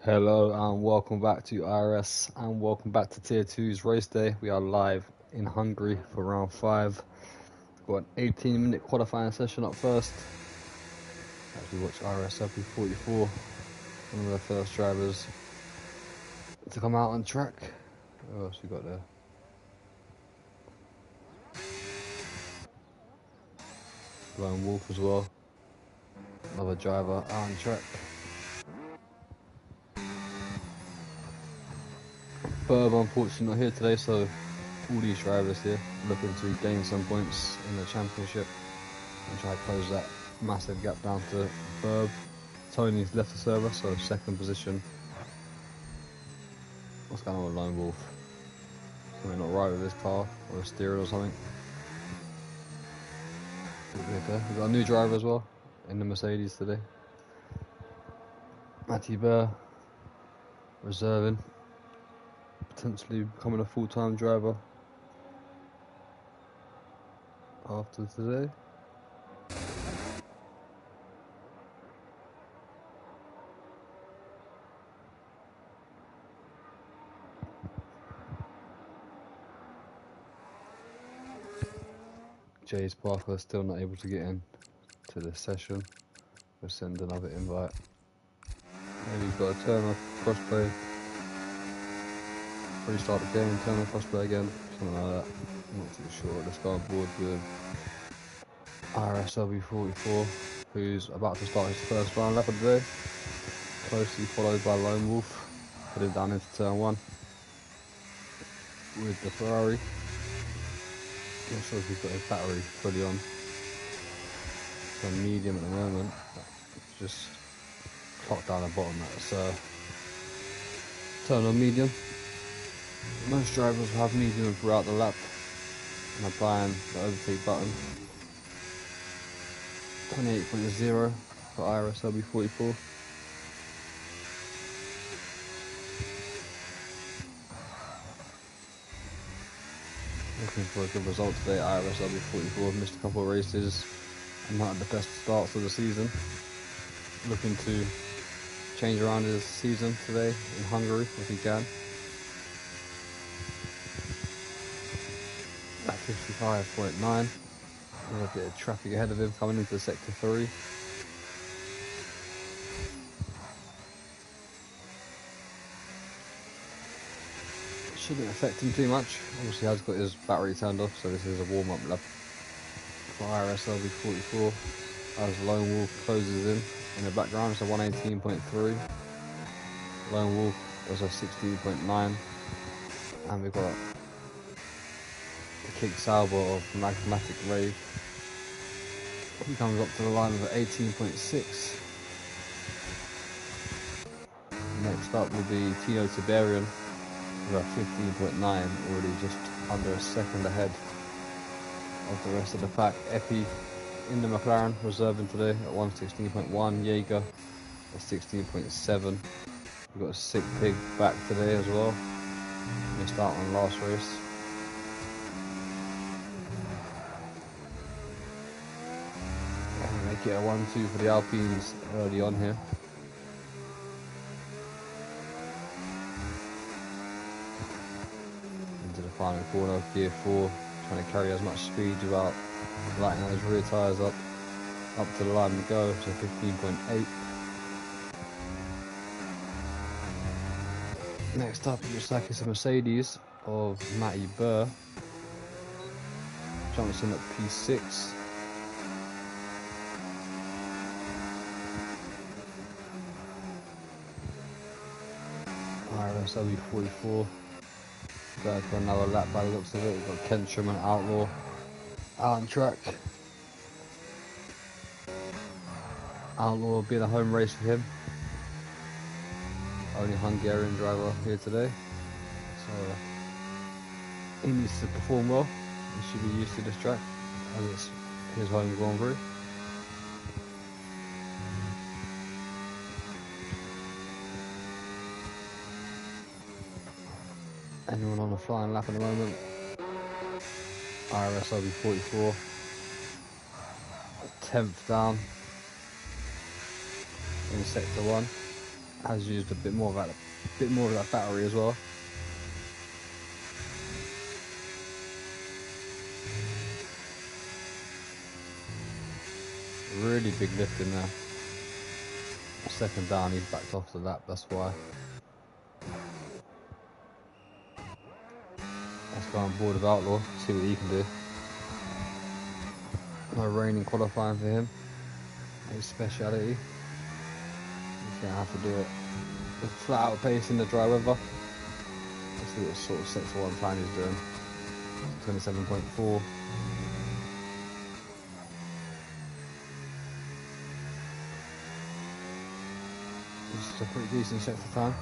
Hello and welcome back to IRS and welcome back to Tier 2's race day. We are live in Hungary for round 5. Got an 18-minute qualifying session up first. As we watch IRS LP44, one of the first drivers to come out on track. What else we got there? Lone Wolf as well. Another driver out on track. Burb unfortunately not here today, so all these drivers here looking to gain some points in the championship and try to close that massive gap down to Burb. Tony's left the server, so second position. What's going on with Lone Wolf? Something not right with his car or a steering or something. We've got a new driver as well in the Mercedes today. Matty Burr reserving, potentially becoming a full-time driver after today. James Parker still not able to get in to this session. We'll send another invite. Maybe he's got a turn off crossplay. Restart the game, turn off crossplay again, something like that. I'm not too sure. Let's go on board with RSW44, who's about to start his first round lap of the day. Closely followed by Lone Wolf, headed down into turn 1 with the Ferrari. Not sure if he's got his battery fully on. It's on medium at the moment. Just clock down the bottom. That's turn on medium. Most drivers will have medium throughout the lap. I'm applying the overtake button. 28.0 for IRSLB44. Looking for a good result today. IRSLB44 missed a couple of races and not had the best starts of the season. Looking to change around his season today in Hungary if he can. At 55.9. A bit of traffic ahead of him coming into sector 3. Shouldn't affect him too much. Obviously, he has got his battery turned off, so this is a warm-up lap for IRSLB44 as Lone Wolf closes in the background. It's a 118.3. Lone Wolf was a 16.9, and we've got the Kick Sauber of Magmatic Rave. He comes up to the line with an 18.6. Next up will be Tino Tiberian with a 15.9, already just under a second ahead of the rest of the pack. Epi in the McLaren reserving today at 116.1. Jaeger at 16.7. We've got a sick pig back today as well. Missed out on last race. Make it a 1-2 for the Alpines early on here. Into the final corner, gear 4, trying to carry as much speed without lighting those rear tyres up to the line and go, so 15.8. Next up, it looks like it's a Mercedes of Matty Burr. Jumps in at P6. IRSW44 going for another lap by the looks of it. We've got Kentrum and Outlaw out on track. Outlaw being a home race for him. Only Hungarian driver here today. So he needs to perform well. He should be used to this track as it's his home Grand Prix. Anyone on the flying lap at the moment? IRSLB44. 10th down in sector 1. has used a bit more of that battery as well. Really big lift in there. Second down, he's backed off the lap, that's why. Let's go on board with Outlaw, see what he can do. No rain in qualifying for him. His speciality. He's gonna have to do it with flat out pace in the dry weather. Let's see what sort of sector 1 time he's doing. 27.4. This is a pretty decent sector time.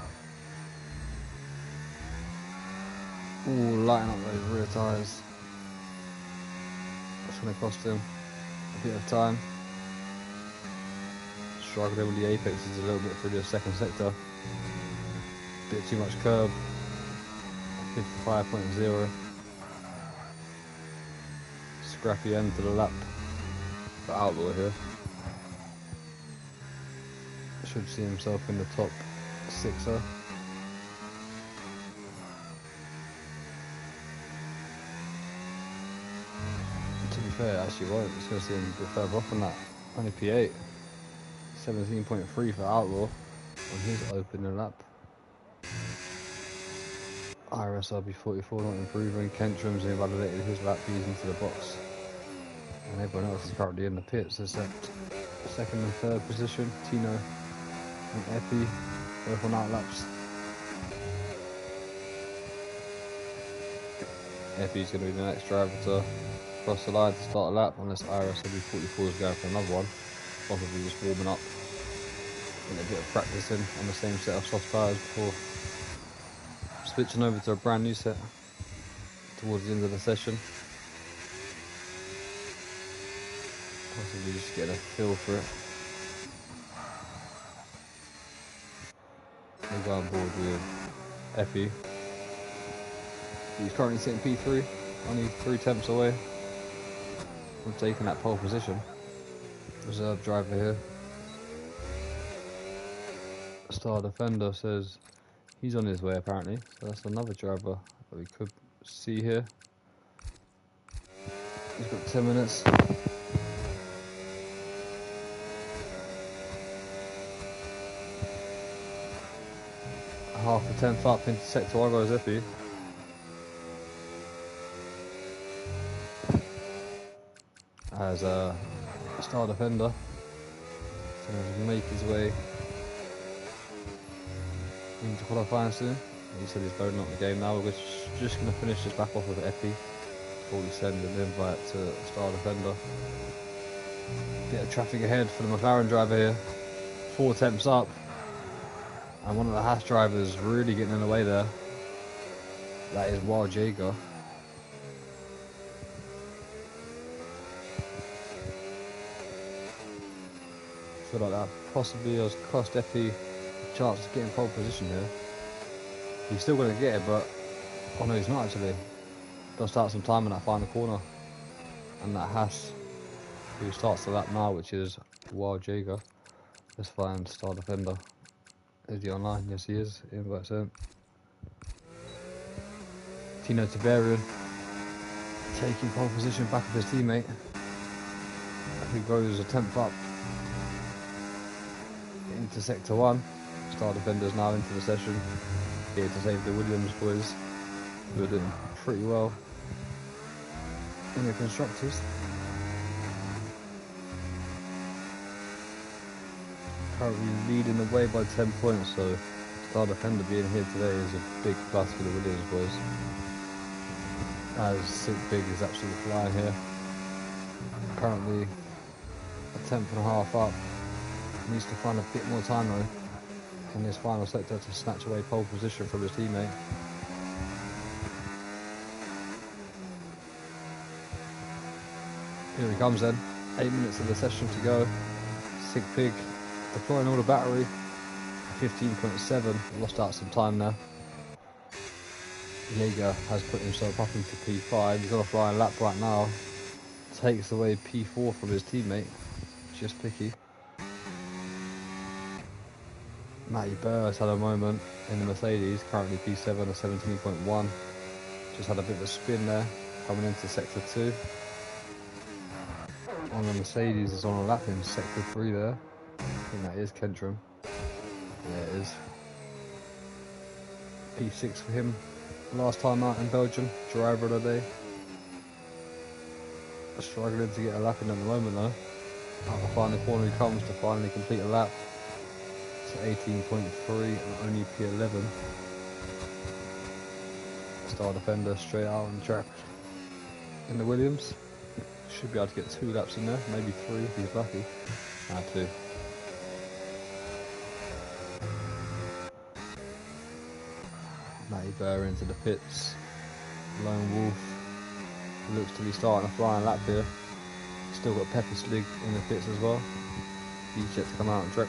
Ooh, lighting up those rear tyres. That's going to cost him a bit of time. Struggling with the apexes a little bit through the second sector. Bit too much curb. 55.0. Scrappy end to the lap for Outlaw here. Should see himself in the top 6er. To be fair, actually won't. It's going to see him a bit further off than that. Only P8. 17.3 for Outlaw on his opening lap. IRS RB44 not improving. Kentrum's invalidated his lap, he's into the box. And everyone else is currently in the pits except second and third position. Tino and Epi, both on out laps. Epi's going to be the next driver to cross the line to start a lap, unless IRS RB44 is going for another one. Possibly just warming up and a bit of practicing on the same set of soft tyres before switching over to a brand new set towards the end of the session. Possibly just get a feel for it. We'll go on board with Effie. He's currently sitting P3, only 3 tenths away from taking that pole position. Reserve driver here. Star Defender says he's on his way apparently, so that's another driver that we could see here. He's got 10 minutes. Half a tenth up into sector 1 goes Effie. As a Star Defender to make his way into qualifying soon. He said he's loading up the game now. We're just going to finish this back off with Epi before we send an invite to Star Defender. Bit of traffic ahead for the McLaren driver here. 4 tenths up. And one of the Haas drivers really getting in the way there. That is Wild Jaeger. I feel like that possibly has cost Epi a chance to get in pole position here. He's still going to get it, but oh no, he's not actually. Got to start some time in that final corner. And that Haas, who starts the lap now, which is Wild Jaeger. Let's find Star Defender. Is he online? Yes, he is. Invite sent. Tino Tiberian taking pole position back of his teammate, who goes a tenth up into sector 1. Star Defender's now into the session, here to save the Williams boys, who are doing pretty well in the constructors. Currently leading the way by 10 points, so Star Defender being here today is a big plus for the Williams boys. As Sick Big is absolutely flying here. Currently a tenth and a half up. Needs to find a bit more time though in this final sector to snatch away pole position from his teammate. Here he comes then. 8 minutes of the session to go. Sick Pig deploying all the battery. 15.7. Lost out some time there. Jaeger has put himself up into P5. He's on a flying lap right now. Takes away P4 from his teammate. Just Picky. Matty Burr's had a moment in the Mercedes, currently P7 or 17.1. Just had a bit of a spin there, coming into sector 2. On the Mercedes is on a lap in sector 3 there. I think that is Kentrum. Yeah, it is. P6 for him. Last time out in Belgium, driver of the day. Struggling to get a lap in at the moment though. Out the final corner he comes to finally complete a lap. It's 18.3 and only P11. Star defender straight out on the track in the Williams. Should be able to get 2 laps in there, maybe 3 if he's lucky. 2. Matty Burr into the pits. Lone Wolf looks to be starting a flying lap here. Still got Pepper Slig in the pits as well. He's yet to come out and track.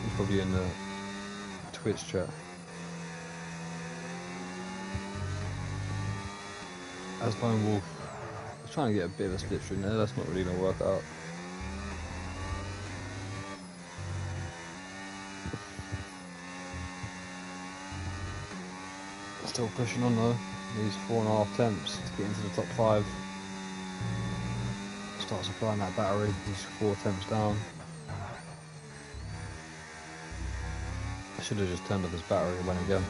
He's probably in the Twitch chat. As Lone Wolf is trying to get a bit of a slipstream there, that's not really going to work out. Still pushing on though. Needs 4.5 temps to get into the top 5. Start supplying that battery. He's 4 temps down. I should have just turned off his battery and went again.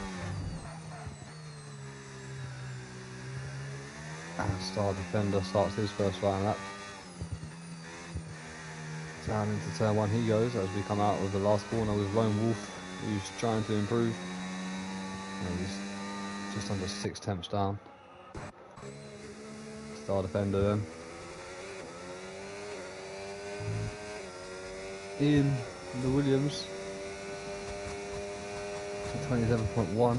And Star Defender starts his first flying lap. Down into turn 1 he goes as we come out of the last corner with Lone Wolf, who's trying to improve. And he's just under 6 temps down. Star Defender then. In the Williams. 27.1.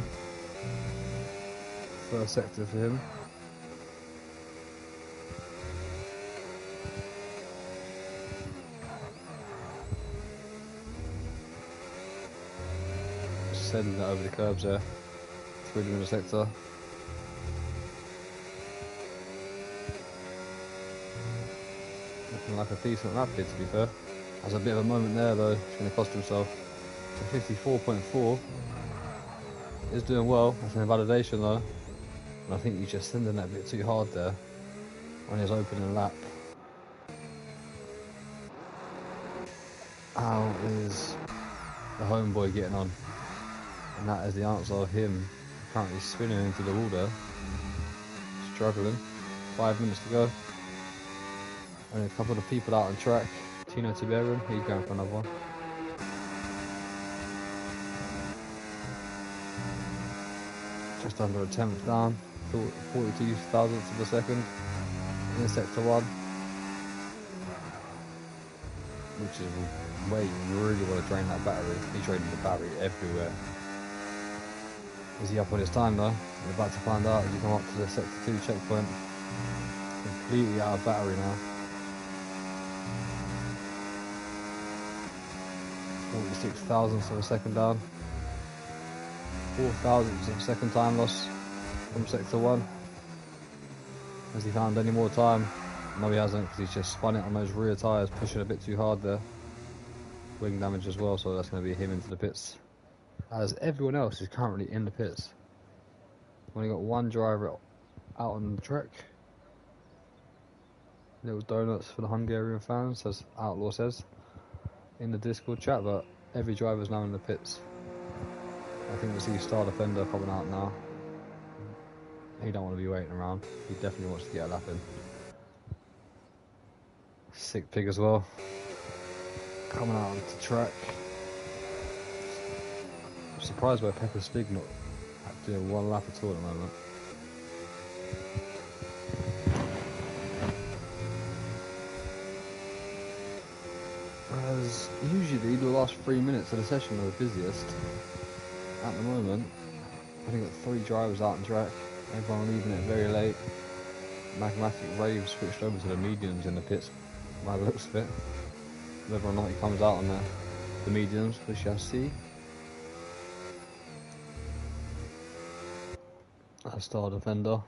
First sector for him. Sending that over the curbs there. Through the sector. Looking like a decent lap here to be fair. Has a bit of a moment there though, he's going to cost himself. So 54.4 is doing well, that's an invalidation though. And I think he's just sending that a bit too hard there on his opening lap. How is the homeboy getting on? And that is the answer of him currently spinning into the wall there. Struggling. 5 minutes to go. Only a couple of people out on track. Tino Tiberian, he's going for another one. Just under a 10th down. 42 thousandths of a second in sector 1. Which is where you really want to drain that battery. He's draining the battery everywhere. Is he up on his time though? We're about to find out as you come up to the sector 2 checkpoint. Completely out of battery now. 46 thousandths of a second down. 4 thousandths of a second time loss from sector 1. Has he found any more time? No, he hasn't, because he's just spun it on those rear tyres, pushing a bit too hard there. Wing damage as well, so that's going to be him into the pits. As everyone else is currently in the pits. Only got one driver out on the track. Little donuts for the Hungarian fans, as Outlaw says in the Discord chat, but every driver's now in the pits. I think we'll see Star Defender coming out now. He don't want to be waiting around. He definitely wants to get a lap in. Sick pig as well. Coming out onto the track. I'm surprised by Pepper Stig not doing one lap at all at the moment. As usually the last 3 minutes of the session are the busiest. At the moment, I think got 3 drivers out on track. Everyone leaving it very late. Magmatic Rave switched over to the mediums in the pits by the looks of it. Whether or not he comes out on the mediums, we shall see. A Star Defender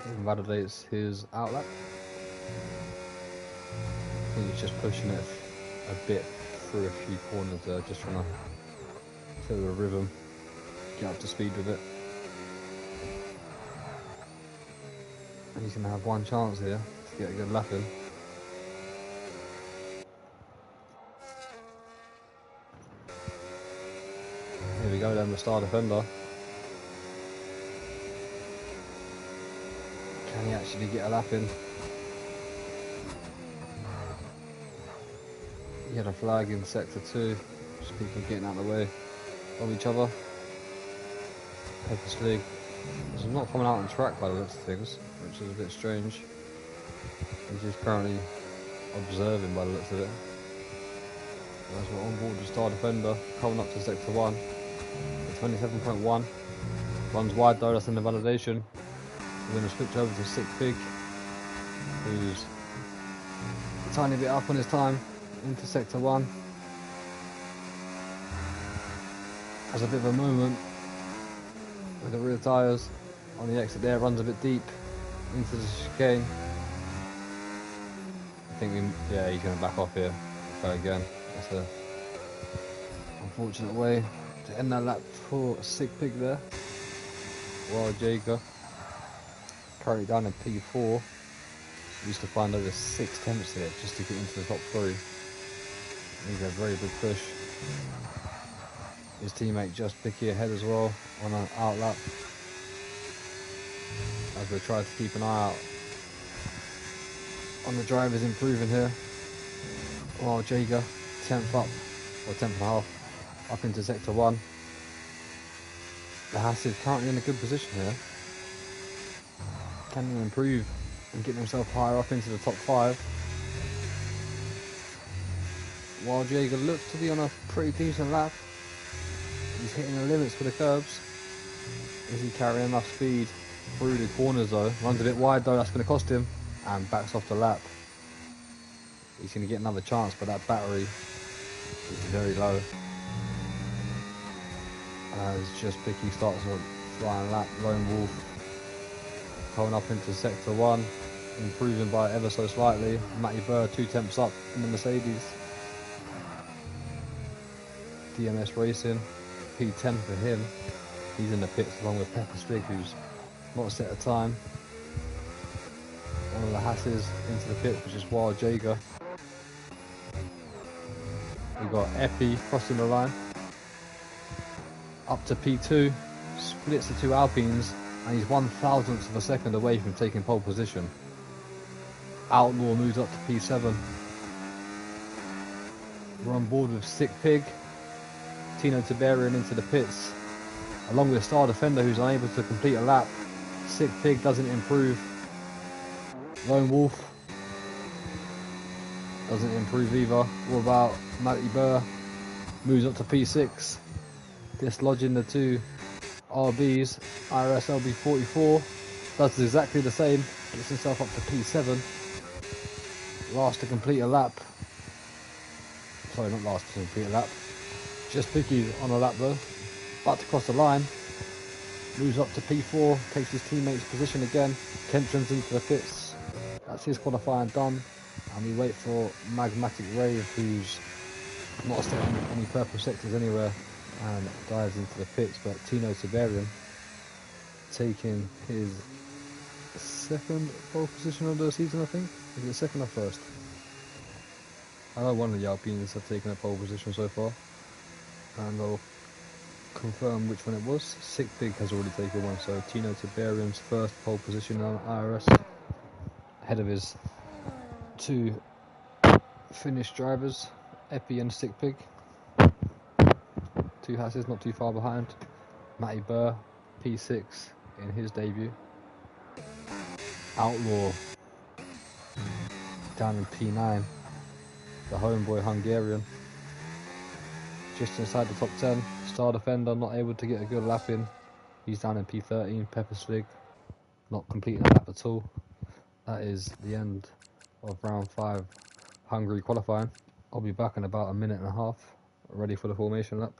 invalidates his outlap. I think he's just pushing it a bit through a few corners there, just trying to feel the rhythm, get up to speed with it. And he's going to have one chance here to get a good lap in. Here we go then, the star defender. Can he actually get a lap in? He had a flag in sector 2, just people getting out of the way of each other. Purposely. He's not coming out on track by the looks of things, which is a bit strange. He's just currently observing by the looks of it. As we're on board the star defender, coming up to sector 1. The 27.1. Runs wide though, that's in the validation. We're going to switch over to Sick Pig, who's a tiny bit up on his time into sector 1. Has a bit of a moment with the rear tyres on the exit there, runs a bit deep into the chicane. I think yeah, he's going to back off here, go again. That's a unfortunate way to end that lap for Sick Pig there. Wild Jager, currently down in P4. Used to find over 6 tenths here just to get into the top 3. He's a very big push. His teammate Just Picky ahead as well on an out lap. As we try to keep an eye out on the drivers improving here. Wild Jager, 10th up, or 10th and a half, up into sector 1. The Haas is currently in a good position here. Can he improve and get himself higher up into the top 5? Wild Jager looks to be on a pretty decent lap. He's hitting the limits for the curbs. Is he carrying enough speed through the corners though? Runs a bit wide though, that's going to cost him. And backs off the lap. He's going to get another chance, but that battery is very low. As Just Picky starts a flying lap, Lone Wolf coming up into sector 1, improving by ever so slightly. Matty Burr 2 tenths up in the Mercedes. DMS Racing, P10 for him. He's in the pits along with Pepper Stig, who's not set a time. One of the Hasses into the pits, which is Wild Jager. We've got Epi crossing the line. Up to P2, splits the 2 Alpines, and he's 1/1000th of a second away from taking pole position. Outlaw moves up to P7. We're on board with Sick Pig. Tino Tiberian into the pits, along with Star Defender, who's unable to complete a lap. Sick Pig doesn't improve. Lone Wolf doesn't improve either. What about Matty Burr? Moves up to P6. Dislodging the 2 RBs. IRS LB44 does exactly the same. Gets himself up to P7. Last to complete a lap. Sorry, not last to complete a lap. Just Picky on a lap though. About to cross the line. Moves up to P4. Takes his teammate's position again. Kempton's into the pits. That's his qualifying done. And we wait for Magmatic Rave, who's not setting any purple sectors anywhere, and dives into the pits. But Tino Tiberian taking his 2nd pole position of the season, I think. Is it 2nd or 1st? I know one of the Alpines have taken a pole position so far, and I'll confirm which one it was. Sick Pig has already taken one, so Tino Tiberian's 1st pole position on IRS, ahead of his 2 Finnish drivers, Epi and Sick Pig. 2 Hasses not too far behind. Matty Burr, P6 in his debut. Outlaw down in P9. The homeboy Hungarian just inside the top 10. Star Defender not able to get a good lap in. He's down in P13. Pepper Slig not completing a lap at all. That is the end of round 5 Hungary qualifying. I'll be back in about a minute and a half, ready for the formation lap.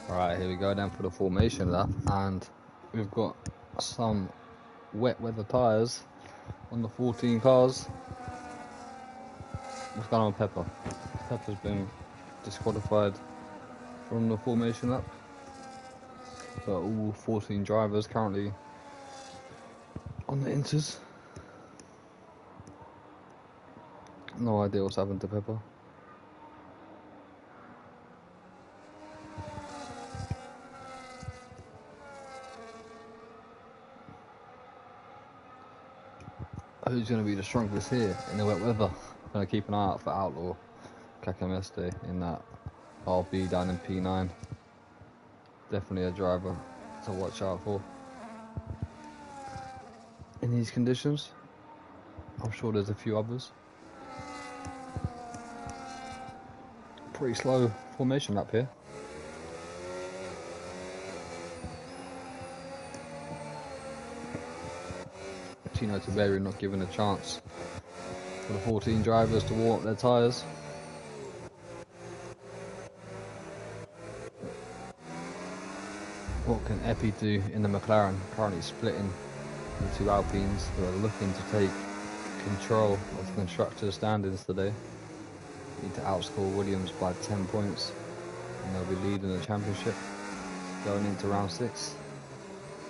Alright, here we go then for the formation lap, and we've got some wet weather tyres on the 14 cars. What's going on with Pepper? Pepper's been disqualified from the formation lap, but all 14 drivers currently on the inters. No idea what's happened to Pepper. Who's going to be the strongest here in the wet weather? I'm going to keep an eye out for Outlaw Kakameste in that RB down in P9. Definitely a driver to watch out for in these conditions. I'm sure there's a few others. Pretty slow formation lap here. Tino Tiberi not given a chance for the 14 drivers to warm up their tyres. What can Epi do in the McLaren? Currently splitting the two Alpines who are looking to take control of the constructors' standings today. Need to outscore Williams by 10 points and they'll be leading the championship going into round 6,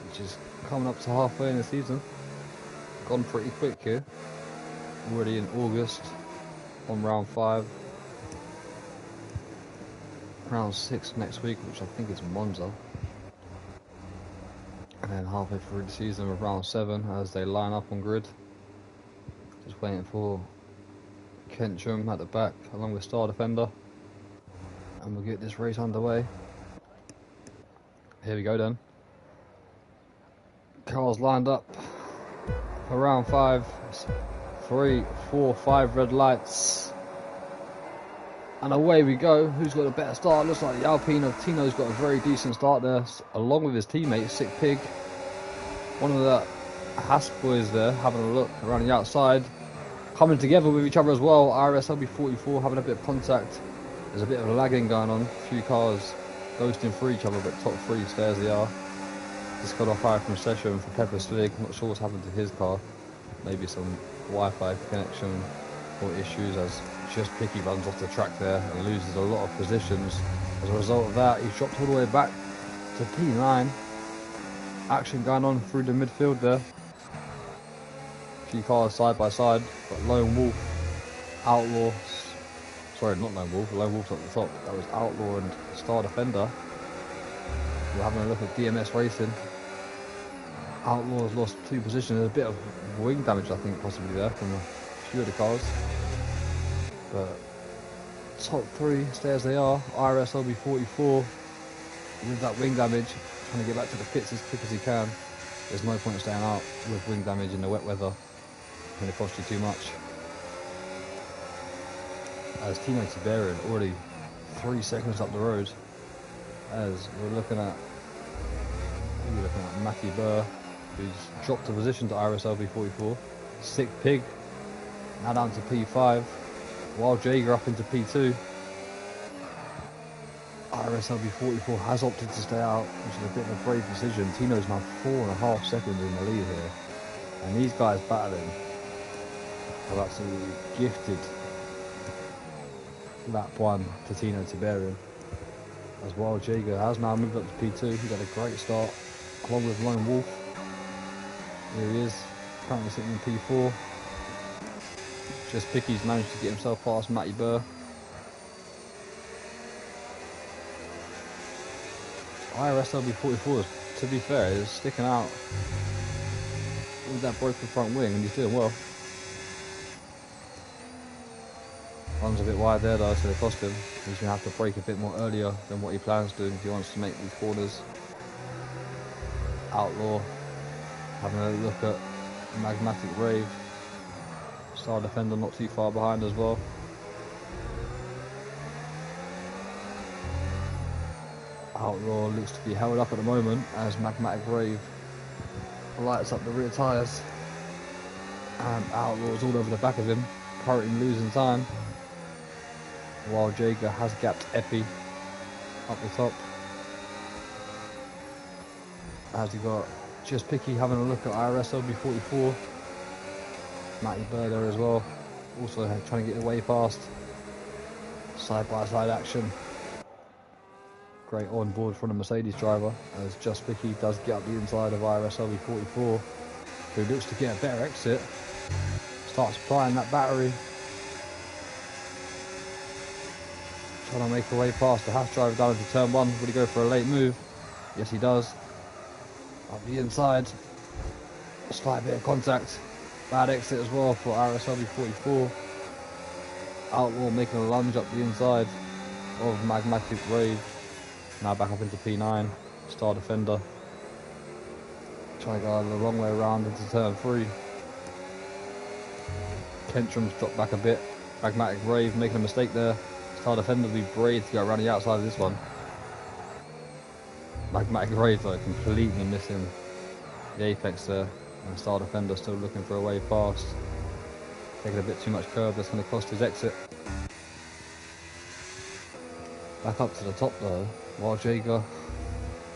which is coming up to halfway in the season. Gone pretty quick here. Already in August on round 5. Round 6 next week, which I think is Monza. And then halfway through the season with round 7 as they line up on grid. Just waiting for Kentrum at the back along with Star Defender. And we'll get this race underway. Here we go then. Cars lined up for round 5. 3, 4, 5 red lights. And away we go. Who's got a better start? Looks like the Alpine of Tino's got a very decent start there, along with his teammate, Sick Pig. One of the Haas boys there having a look around the outside. Coming together with each other as well. IRS LB44 having a bit of contact. There's a bit of lagging going on. A few cars ghosting through each other, but top 3 stairs they are. Disqualified from session for Pepper Slig. Not sure what's happened to his car. Maybe some Wi-Fi connection or issues as Just Picky runs off the track there and loses a lot of positions. As a result of that, he's dropped all the way back to P9. Action going on through the midfield there. A few cars side by side, but Lone Wolf, Outlaw, sorry, not Lone Wolf, Lone Wolf's at the top. That was Outlaw and Star Defender. We're having a look at DMS Racing. Outlaw's lost 2 positions. There's a bit of wing damage, I think, possibly there from a few of the cars. But top 3 stairs they are. IRS LB44 with that wing damage, trying to get back to the pits as quick as he can. There's no point staying out with wing damage in the wet weather. It's going to cost you too much. As Tino Tiberian already 3 seconds up the road. As we're looking at Matthew Burr, who's dropped a position to IRS LB44. Sick Pig now down to P5. Wild Jaeger up into P2. IRS LB44 has opted to stay out, which is a bit of a brave decision. Tino's now 4.5 seconds in the lead here. And these guys battling have absolutely gifted lap 1 to Tino Tiberian. As Wild Jaeger has now moved up to P2. He got a great start along with Lone Wolf. Here he is, currently sitting in P4. Just Picky's managed to get himself past Matty Burr. IRS LB44, to be fair, is sticking out with that broken front wing and he's doing well. Runs a bit wide there though, so it cost him. He's going to have to brake a bit more earlier than what he plans to if he wants to make these corners. Outlaw having a look at Magmatic Rave. Star Defender not too far behind as well. Outlaw looks to be held up at the moment as Magmatic Rave lights up the rear tyres. And Outlaw's all over the back of him, currently losing time. While Jaeger has gapped Epi up the top. As you got Just Picky having a look at IRS LB44. Matty Bird there as well. Also trying to get away past. Side by side action. Great on board from the Mercedes driver as Just Picky does get up the inside of IRS LB44, who looks to get a better exit. Starts applying that battery. Trying to make a way past the Haas driver down into turn 1. Would he go for a late move? Yes, he does. Up the inside. A slight bit of contact. Bad exit as well for IRS LB44. Outlaw making a lunge up the inside of Magmatic Rage. Now back up into P9. Star Defender. Trying to go the long way around into turn 3. Kentrum's dropped back a bit. Magmatic Rave making a mistake there. Star Defender will be brave to go around the outside of this one. Magmatic Rave though completely missing the apex there. And Star Defender still looking for a way past. Taking a bit too much curve, that's going to cost his exit. Back up to the top though, while Jager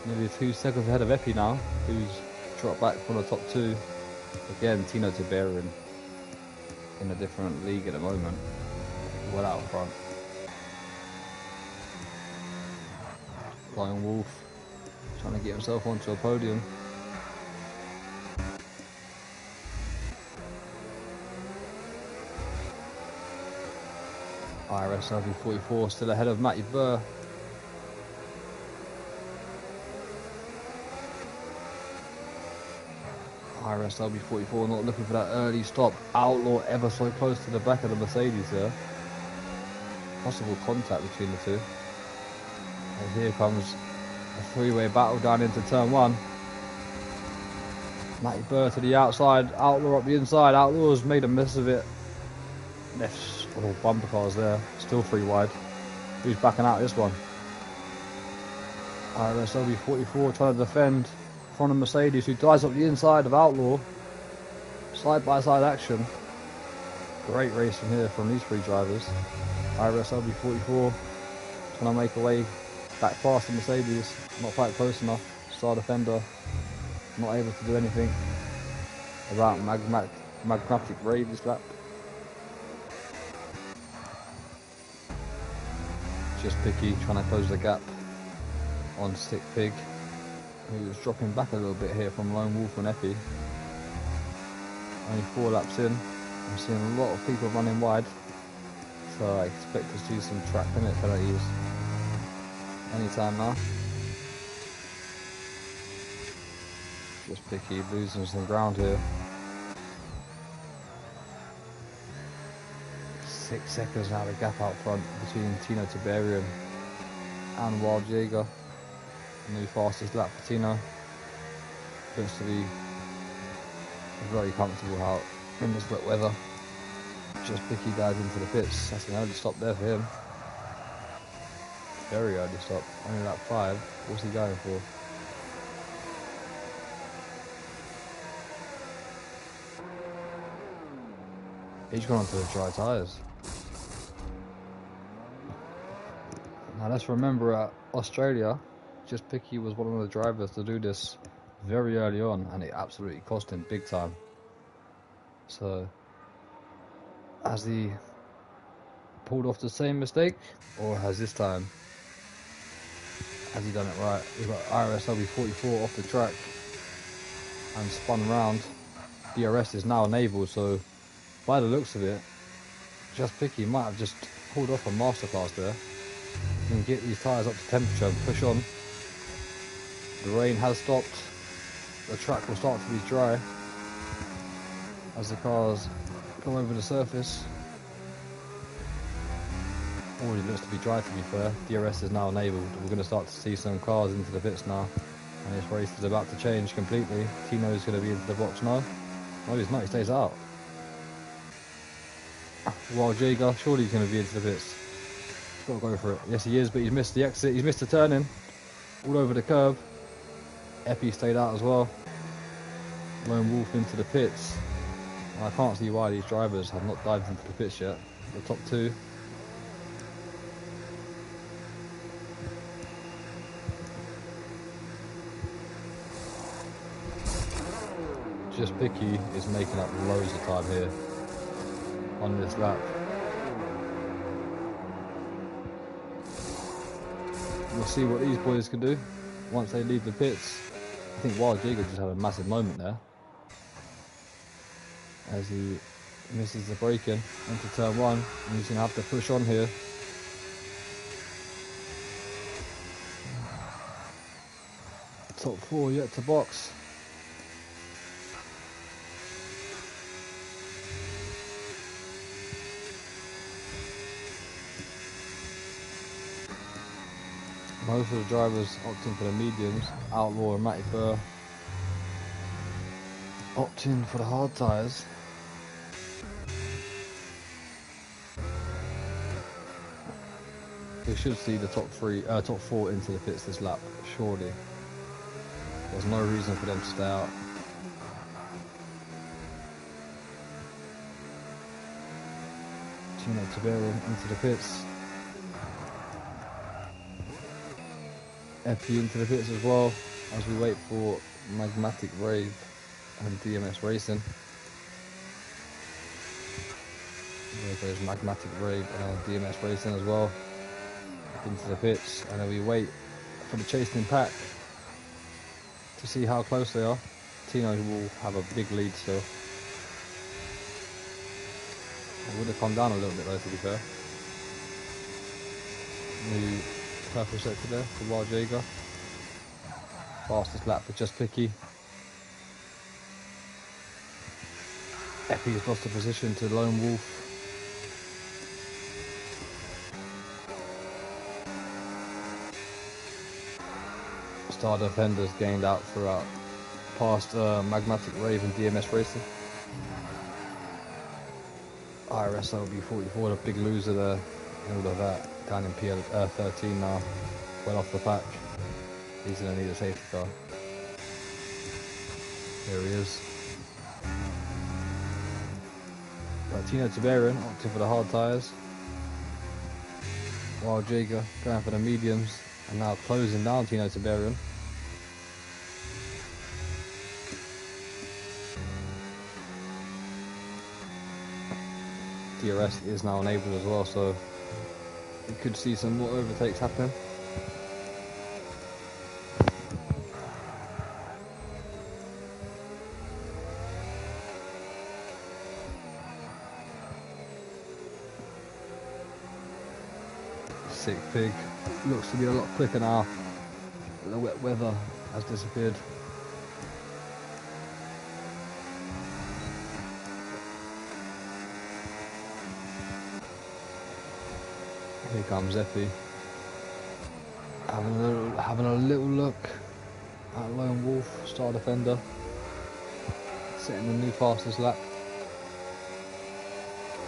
nearly 2 seconds ahead of Epi now, who's dropped back from the top 2. Again, Tino Tiberian in a different league at the moment, well out front. Lion Wolf trying to get himself onto a podium. IRS LB44 still ahead of Matty Burr. IRS LB44 not looking for that early stop. Outlaw ever so close to the back of the Mercedes there. Possible contact between the two. And here comes a three-way battle down into turn 1. Matty Burr to the outside, Outlaw up the inside. Outlaw's made a mess of it. Left all bumper cars there, still 3 wide. Who's backing out this one? IRS LB44 trying to defend from the Mercedes, who dives up the inside of Outlaw. Side by side action. Great racing here from these 3 drivers. IRS LB44 trying to make a way back past the Mercedes, not quite close enough. Star Defender not able to do anything about Magmatic Rave this lap. Just Picky trying to close the gap on Stick Pig, who's dropping back a little bit here from Lone Wolf and Epi. Only 4 laps in. I'm seeing a lot of people running wide, so I expect to see some track limit penalties anytime now. Just Picky losing some ground here. 6 seconds now, the gap out front between Tino Tiberian and Wild Jaeger. New fastest lap for Tino. Looks to be very comfortable out in this wet weather. Just Picky dives into the pits. That's an early stop there for him. Very early stop. Only lap 5. What's he going for? He's gone onto the dry tyres. Now let's remember at Australia, Just Picky was one of the drivers to do this very early on, and it absolutely cost him big time. So, has he pulled off the same mistake, or has this time, has he done it right? We've got IRS LB44 off the track and spun round. DRS is now enabled, so by the looks of it, Just Picky might have just pulled off a masterclass there. You can get these tyres up to temperature and push on. The rain has stopped. The track will start to be dry as the cars go over the surface. Already looks to be dry, to be fair. DRS is now enabled. We're going to start to see some cars into the pits now, and this race is about to change completely. Tino's going to be into the box now. No, he's not. He stays out. While Jaeger, surely he's going to be into the pits. Got to go for it. Yes, he is, but he's missed the exit. He's missed the turning. All over the curb. Epi stayed out as well. Lone Wolf into the pits. I can't see why these drivers have not dived into the pits yet. The top 2. Just Picky is making up loads of time here on this lap. We'll see what these boys can do once they leave the pits. I think Wild Jager just had a massive moment there as he misses the braking into turn one, and he's going to have to push on here. Top four yet to box. Most of the drivers opting for the mediums. Outlaw and Matty Burr opting for the hard tyres. We should see the top four into the pits this lap, surely. There's no reason for them to stay out. Tino Tiberian into the pits. Epi into the pits as well, as we wait for Magmatic Rave and DMS Racing. There goes Magmatic Rave and DMS Racing as well into the pits, and then we wait for the chasing pack to see how close they are. Tino will have a big lead still. It would have come down a little bit though, to be fair. New purple sector there for Wild Jager. Fastest lap for Just Picky. Epi has lost the position to Lone Wolf. Star Defenders gained out throughout past Magmatic Rave and DMS Racing. IRS LB 44, the big loser there, and all of that, down in PL 13 now, well off the patch. He's going to need a safety car. There he is. Tino Tiberian opting for the hard tyres. Wild Jager going for the mediums, and now closing down Tino Tiberian. DRS is now enabled as well, so we could see some more overtakes happen. Sick Pig looks to be a lot quicker now. The wet weather has disappeared. Here comes Epi, having a little look at Lone Wolf, Star Defender, setting the new fastest lap.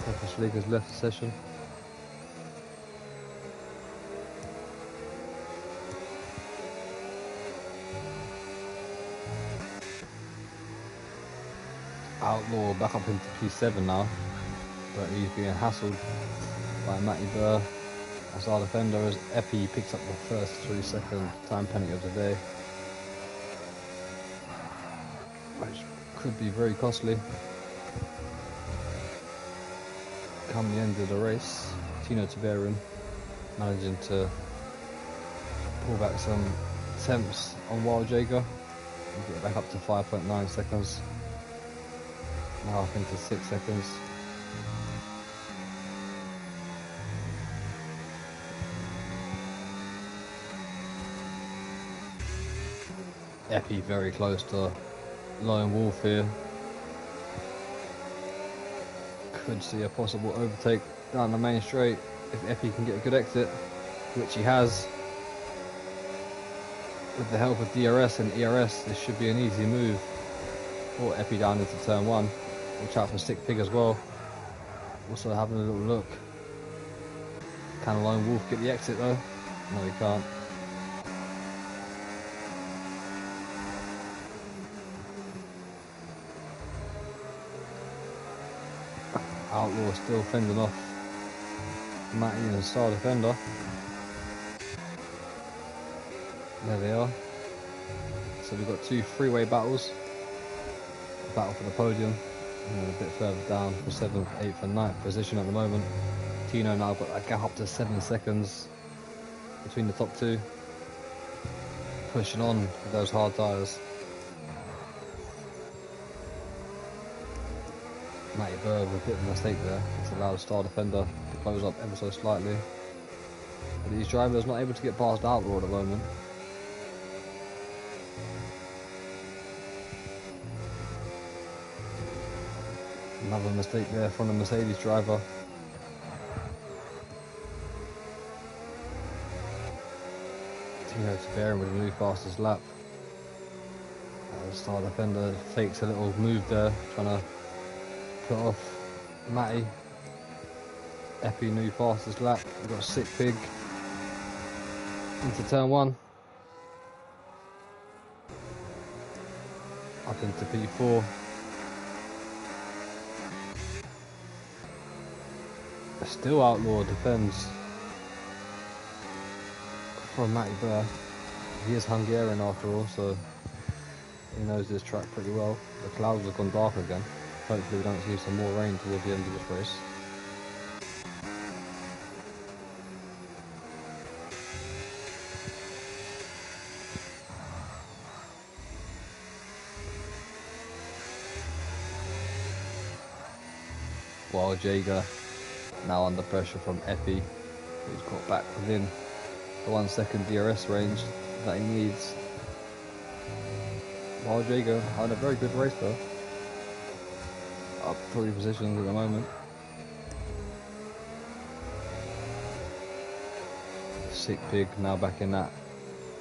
Purple League has left the session. Outlaw back up into P7 now, but he's being hassled by Matty Burr. As our defender, as Epi picks up the first 3-second time penalty of the day, which could be very costly come the end of the race. Tino Tiberian managing to pull back some attempts on Wild Jager and get back up to 5.9 seconds, now up into 6 seconds. Epi very close to Lone Wolf here. Could see a possible overtake down the main straight if Epi can get a good exit, which he has. With the help of DRS and ERS, this should be an easy move for Epi down into turn one. Watch out for Sick Pig as well. Also having a little look. Can Lone Wolf get the exit though? No, he can't. Outlaw still fending off Matty and Star Defender. There they are. So we've got two freeway battles. battle for the podium. And a bit further down for 7th, 8th and 9th position at the moment. Tino now got that gap up to 7 seconds between the top two. Pushing on with those hard tyres. Matty Burr with a bit of a mistake there. It's allowed Star Defender to close up ever so slightly. But these drivers not able to get past Outlaw at the moment. Another mistake there from the Mercedes driver. Tino Tabarin with a new fastest lap. Star Defender fakes a little move there, trying to put off Matty. Epi new fastest lap. We've got a Sick Pig into turn 1. Up into P4. Still Outlaw defends from Matty Burr. He is Hungarian after all, so he knows this track pretty well. The clouds have gone dark again. Hopefully we don't see some more rain towards the end of this race. While Jaeger now under pressure from Epi, who's got back within the 1 second DRS range that he needs. While Jaeger had a very good race though. Up 3 positions at the moment. Sick Pig now back in that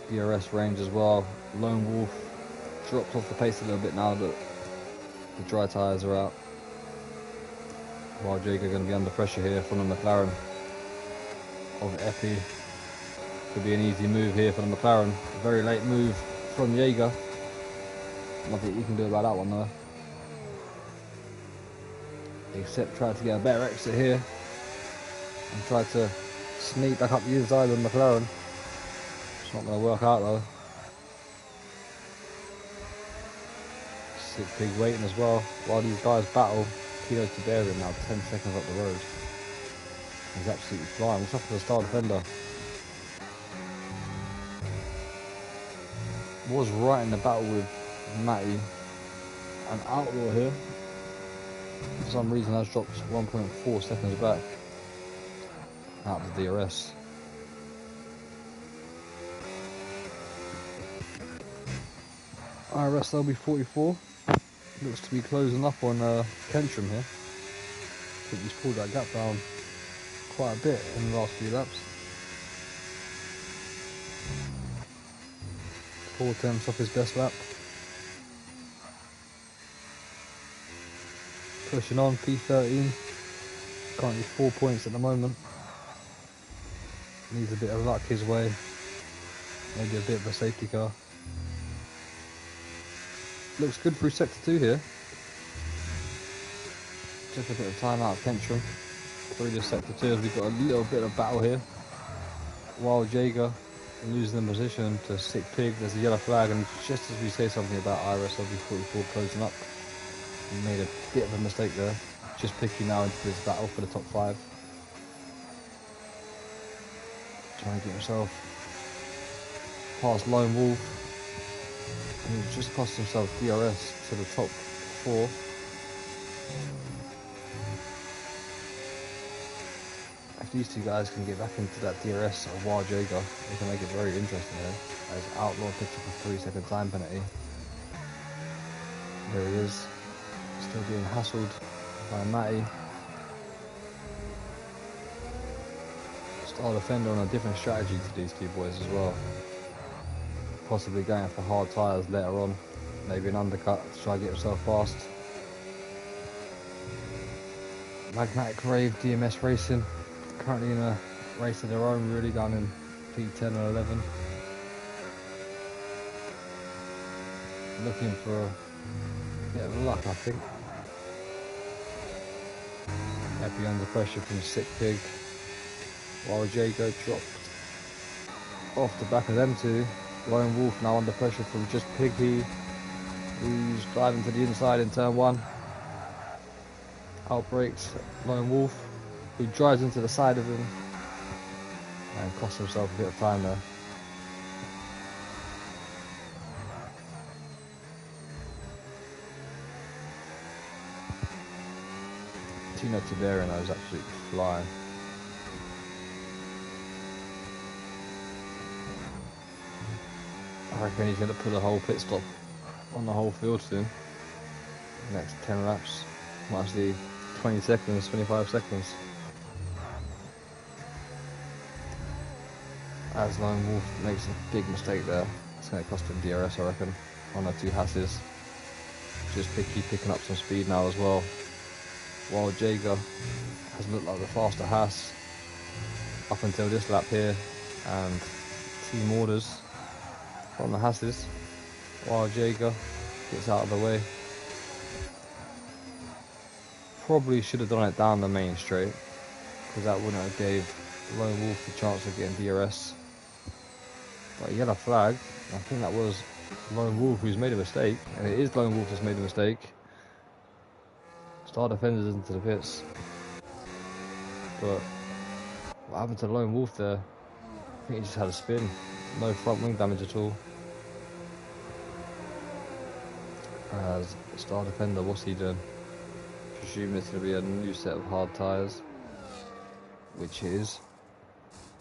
DRS range as well. Lone Wolf dropped off the pace a little bit now that the dry tyres are out. While Jaeger going to be under pressure here from the McLaren of Epi. Could be an easy move here for the McLaren. A very late move from Jaeger. Nothing you can do about that one though. Except try to get a better exit here. And try to sneak back up the inside of the McLaren. It's not going to work out though. Sick Pig waiting as well. While these guys battle. Tino Tabarin now 10 seconds up the road. He's absolutely flying. What's up for the Star Defender? Was right in the battle with Matty and Outlaw here. For some reason that's dropped 1.4 seconds back out of the DRS. IRS LB44 looks to be closing up on Kentrum here. I think he's pulled that gap down quite a bit in the last few laps. 4 tenths off his best lap. Pushing on, P13. Currently 4 points at the moment. Needs a bit of luck his way. Maybe a bit of a safety car. Looks good through sector 2 here. Just a bit of time out of Kentrum through this sector 2 as we've got a little bit of battle here. While Jaeger losing the position to Sick Pig, there's a yellow flag, and just as we say something about IRS LB44 closing up, he made a bit of a mistake there. Just picking now into this battle for the top 5. Trying to get himself past Lone Wolf. And he's just cost himself DRS to the top 4. If these two guys can get back into that DRS of Wild Jaeger, they can make it very interesting here. As Outlaw picked up a 3-second time penalty. There he is, still being hassled by Matty. Star Defender on a different strategy to these two boys as well. Possibly going for hard tyres later on, maybe an undercut to try to get himself past. Magnetic Rave DMS Racing, currently in a race of their own, really, down in P10 and 11. Looking for a bit of luck, I think. Epi under pressure from Sick Pig, while Jaeger dropped off the back of them two. Lone Wolf now under pressure from just Piggy. He's driving to the inside in turn 1. Outbreaks Lone Wolf, who drives into the side of him and costs himself a bit of time there. Tino Tiberian is absolutely flying. I reckon he's going to put a whole pit stop on the whole field soon. Next 10 laps, might see 20 seconds, 25 seconds. As Lone Wolf makes a big mistake there, it's going to cost him DRS, I reckon, on the 2 Hasses. Just picking up some speed now as well. While Jaeger has looked like the faster Haas up until this lap here, and team orders from the Hasses, while Jaeger gets out of the way. Probably should have done it down the main straight, because that wouldn't have gave Lone Wolf the chance of getting DRS. But a yellow flag, I think that was Lone Wolf who's made a mistake, and it is Lone Wolf that's made a mistake. Star defenders into the pits. But what happened to Lone Wolf there? I think he just had a spin. No front wing damage at all. As Star defender, what's he doing? Presume it's going to be a new set of hard tyres, which is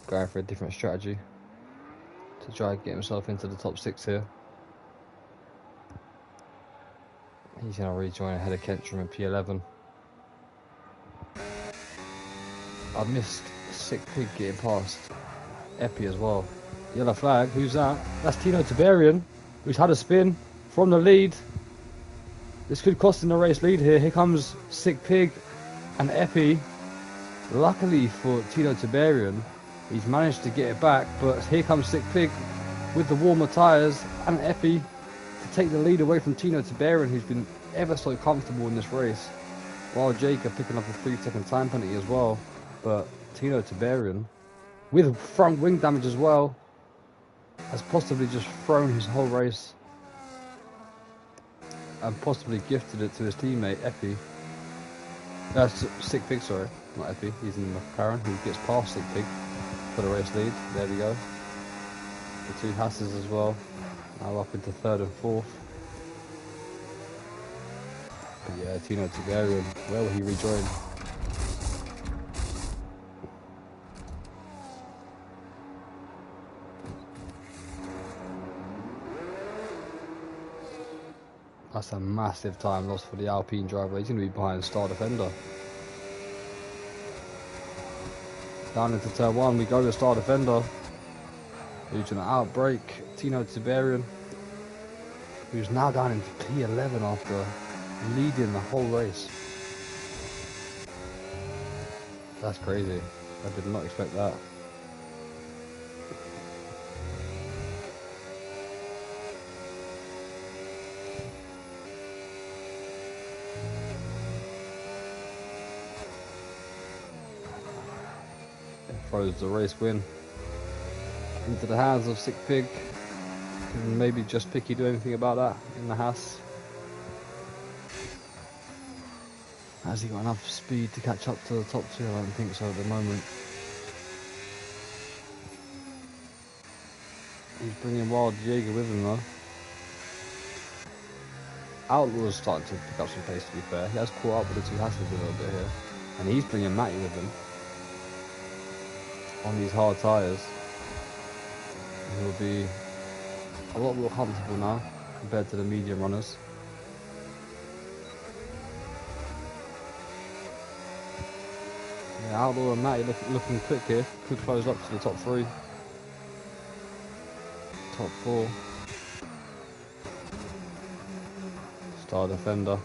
going for a different strategy to try and get himself into the top 6 here. He's going to rejoin ahead of Kentrum in P11. I missed Sick Pig getting past Epi as well. Yellow flag, who's that? That's Tino Tiberian, who's had a spin from the lead. This could cost him the race lead here. Here comes Sick Pig and Epi. Luckily for Tino Tiberian, he's managed to get it back, but here comes Sick Pig with the warmer tyres and Epi to take the lead away from Tino Tiberian, who's been ever so comfortable in this race, while Jacob picking up a 3-second time penalty as well. But Tino Tiberian, with front wing damage as well, has possibly just thrown his whole race and possibly gifted it to his teammate Epi. That's Sick Pig, sorry, not Epi. He's in the McLaren, who gets past Sick Pig for the race lead. There we go. The 2 Hasses as well, now up into 3rd and 4th. But yeah, Tino Tiberian, where will he rejoin? That's a massive time loss for the Alpine driver. He's going to be behind Star Defender. Down into turn 1, we go to Star Defender, who's going to outbrake Tino Tiberian, who's now down into P11 after leading the whole race. That's crazy. I did not expect that. Throws the race win into the hands of Sick Pig. Can maybe Just Picky do anything about that in the house? Has he got enough speed to catch up to the top 2? I don't think so at the moment. He's bringing Wild Jaeger with him though. Outlaw's starting to pick up some pace, to be fair. He has caught up with the 2 Hasses a little bit here. And he's bringing Matty with him on these hard tyres. He'll be a lot more comfortable now compared to the medium runners. Yeah, Outlaw and Matty looking quick here. Could close up to the top 3. Top 4. Star Defender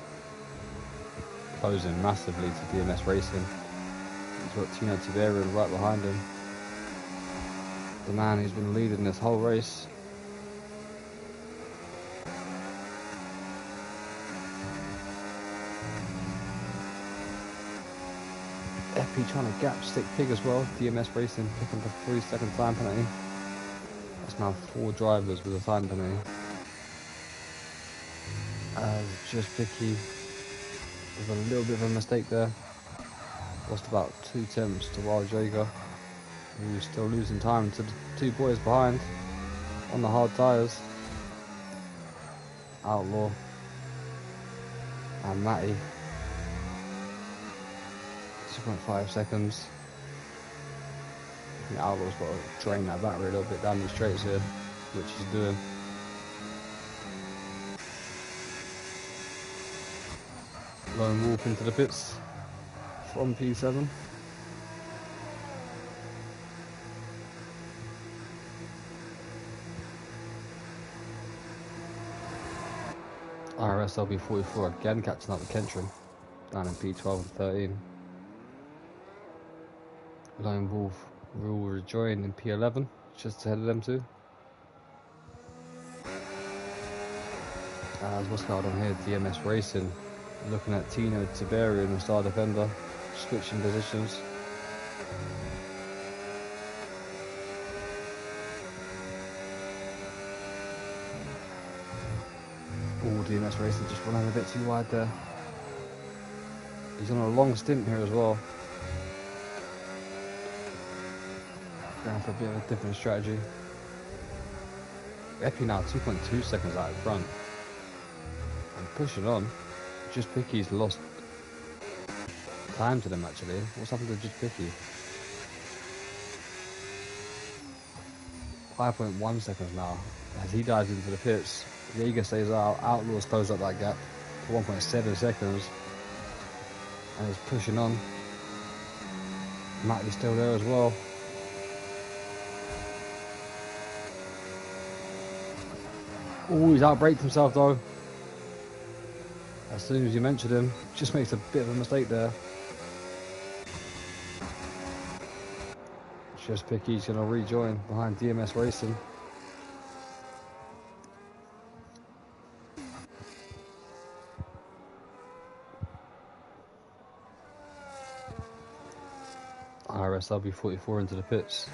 closing massively to DMS Racing. He's got Tino Tiberian right behind him. The man who's been leading this whole race. Epi trying to gap Sick Pig as well. DMS Racing picking up a 3-second time penalty. That's now 4 drivers with a time penalty. As just Picky with a little bit of a mistake there. Lost about 2 attempts to Wild Jaeger. He's still losing time to the 2 boys behind on the hard tyres. Outlaw and Matty. 2.5 seconds. I think Outlaw's got to drain that battery a little bit down these straights here, which he's doing. Lone Wolf into the pits from P7. IRS LB44 again catching up with Kentron down in P12 and 13. Lone Wolf will rejoin in P11, just ahead of them two. As what's going on here, DMS Racing, looking at Tino Tiberian and Star Defender, switching positions. Oh, DMS Racing just running a bit too wide there. He's on a long stint here as well. Going for a bit of a different strategy. Epi now 2.2 seconds out in front. And pushing on. Just Picky's lost time to them actually. What's happened to Just Picky? 5.1 seconds now. As he dives into the pits, Jaeger stays out. Outlaw's closed up that gap to 1.7 seconds. And he's pushing on. Matty's still there as well. Oh, he's outbraked himself though. As soon as you mentioned him, just makes a bit of a mistake there. Just Picky's going to rejoin behind DMS Racing. IRS LB44 into the pits,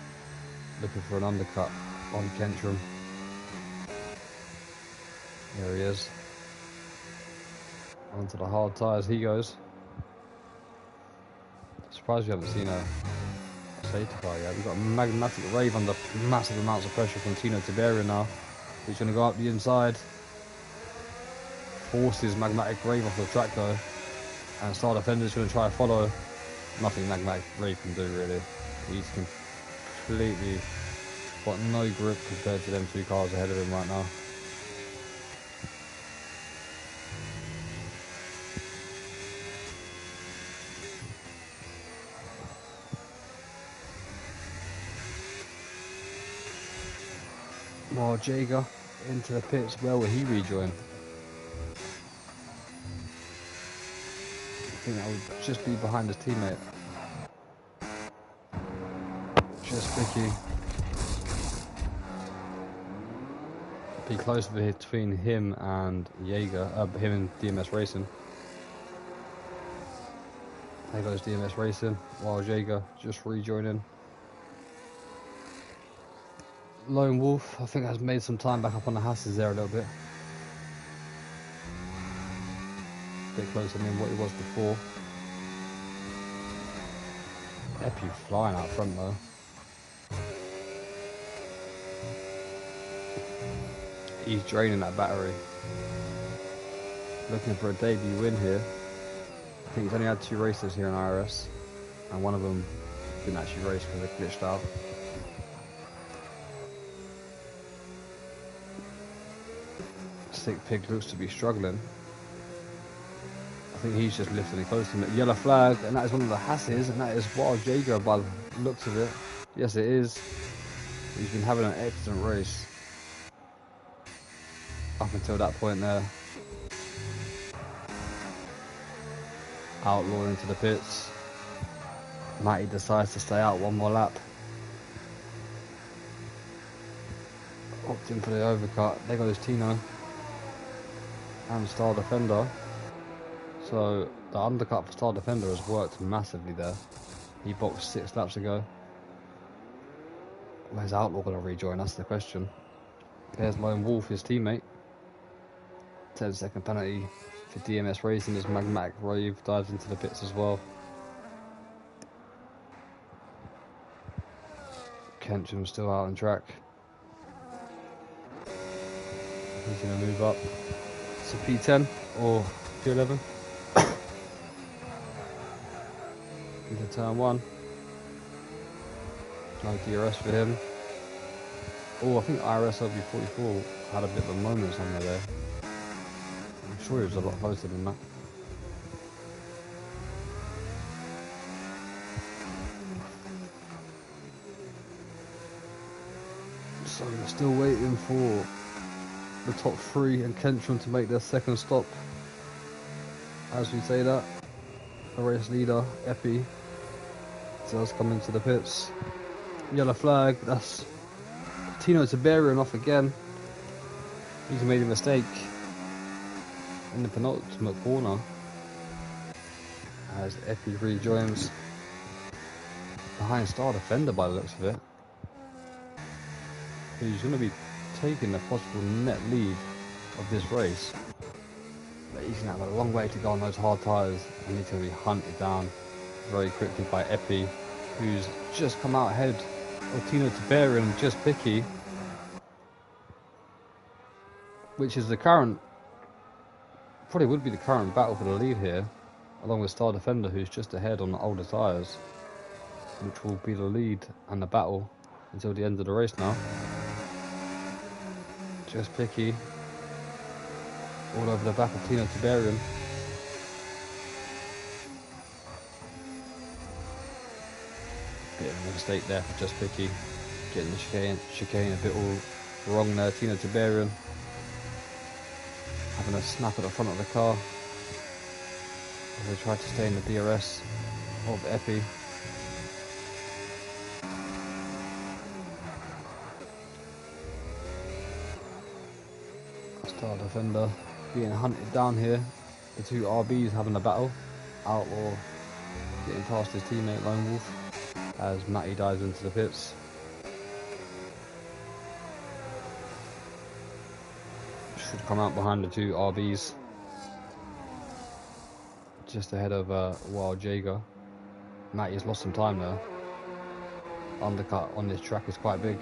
looking for an undercut on Kentron. There he is. Onto the hard tyres he goes. Surprised we haven't seen a safety car yet. We've got a magmatic rave under massive amounts of pressure from Tino Tiberian now. He's going to go up the inside. Forces magmatic rave off the track though. And Star Defender's going to try to follow. Nothing magmatic rave can do really. He's completely got no grip compared to them 2 cars ahead of him right now. Wild Jaeger into the pits. Where will he rejoin? I think that would just be behind his teammate. Just Picky. Be close between him and Jaeger, him and DMS Racing. There goes DMS Racing. Wild Jaeger just rejoining. Lone Wolf, I think, has made some time back up on the Hasses there a little bit. A bit closer than what he was before. Epi flying out front though. He's draining that battery. Looking for a debut win here. I think he's only had 2 races here in IRS. And one of them didn't actually race because they glitched out. Sick Pig looks to be struggling. I think he's just lifting it close to him. Yellow flag, and that is one of the Hasses, and that is Wild Jaeger by the looks of it. Yes, it is. He's been having an excellent race up until that point there. Outlaw into the pits. Matty decides to stay out one more lap. Opting for the overcut. There goes Tino and Star Defender. So the undercut for Star Defender has worked massively there. He boxed 6 laps ago. Where's Outlaw going to rejoin? That's the question. There's Lone Wolf, his teammate. 10-second penalty for DMS Racing as Magmatic Rave dives into the pits as well. Kentrum still out on track. He's going to move up to P10 or P11 into turn 1. No DRS for him. Oh, I think IRS LB44 had a bit of a moment somewhere there. I'm sure he was a lot closer than that. So we're still waiting for the top 3 and Kentrum to make their second stop. As we say that, the race leader, Epi, does come into the pits. Yellow flag, that's Tino Tiberian off again. He's made a mistake in the penultimate corner as Epi rejoins behind Star Defender by the looks of it. He's going to be taking the possible net lead of this race, but he's going to have a long way to go on those hard tyres, and he's going to be hunted down very quickly by Epi, who's just come out ahead of Tino Tiberian, just picky, which is the current, probably would be the current battle for the lead here, along with Star Defender, who's just ahead on the older tyres, which will be the lead and the battle until the end of the race now. Just picky, all over the back of Tino Tiberian. Bit of a mistake there for Just Picky, getting the chicane a bit all wrong there. Tino Tiberian having a snap at the front of the car as they try to stay in the DRS of Epi. Star Defender being hunted down here. The two RBs having a battle. Outlaw getting past his teammate Lone Wolf as Matty dives into the pits. Should come out behind the two RBs, just ahead of Wild Jager. Matty's lost some time there. Undercut on this track is quite big.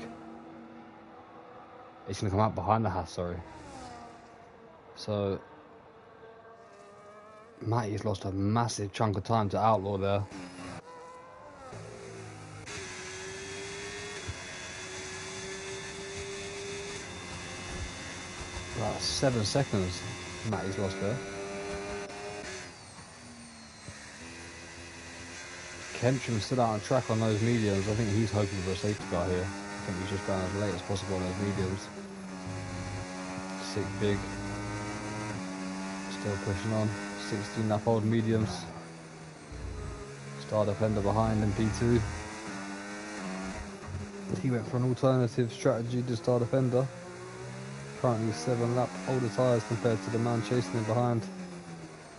It's going to come out behind the Haas, sorry. So Matty's lost a massive chunk of time to Outlaw there. About 7 seconds Matty's lost there. Kentrum stood out on track on those mediums. I think he's hoping for a safety car here. I think he's just going as late as possible on those mediums. Sick big. Still pushing on. 16 lap old mediums. Star Defender behind in P2. He went for an alternative strategy to Star Defender. Currently 7 lap older tyres compared to the man chasing him behind.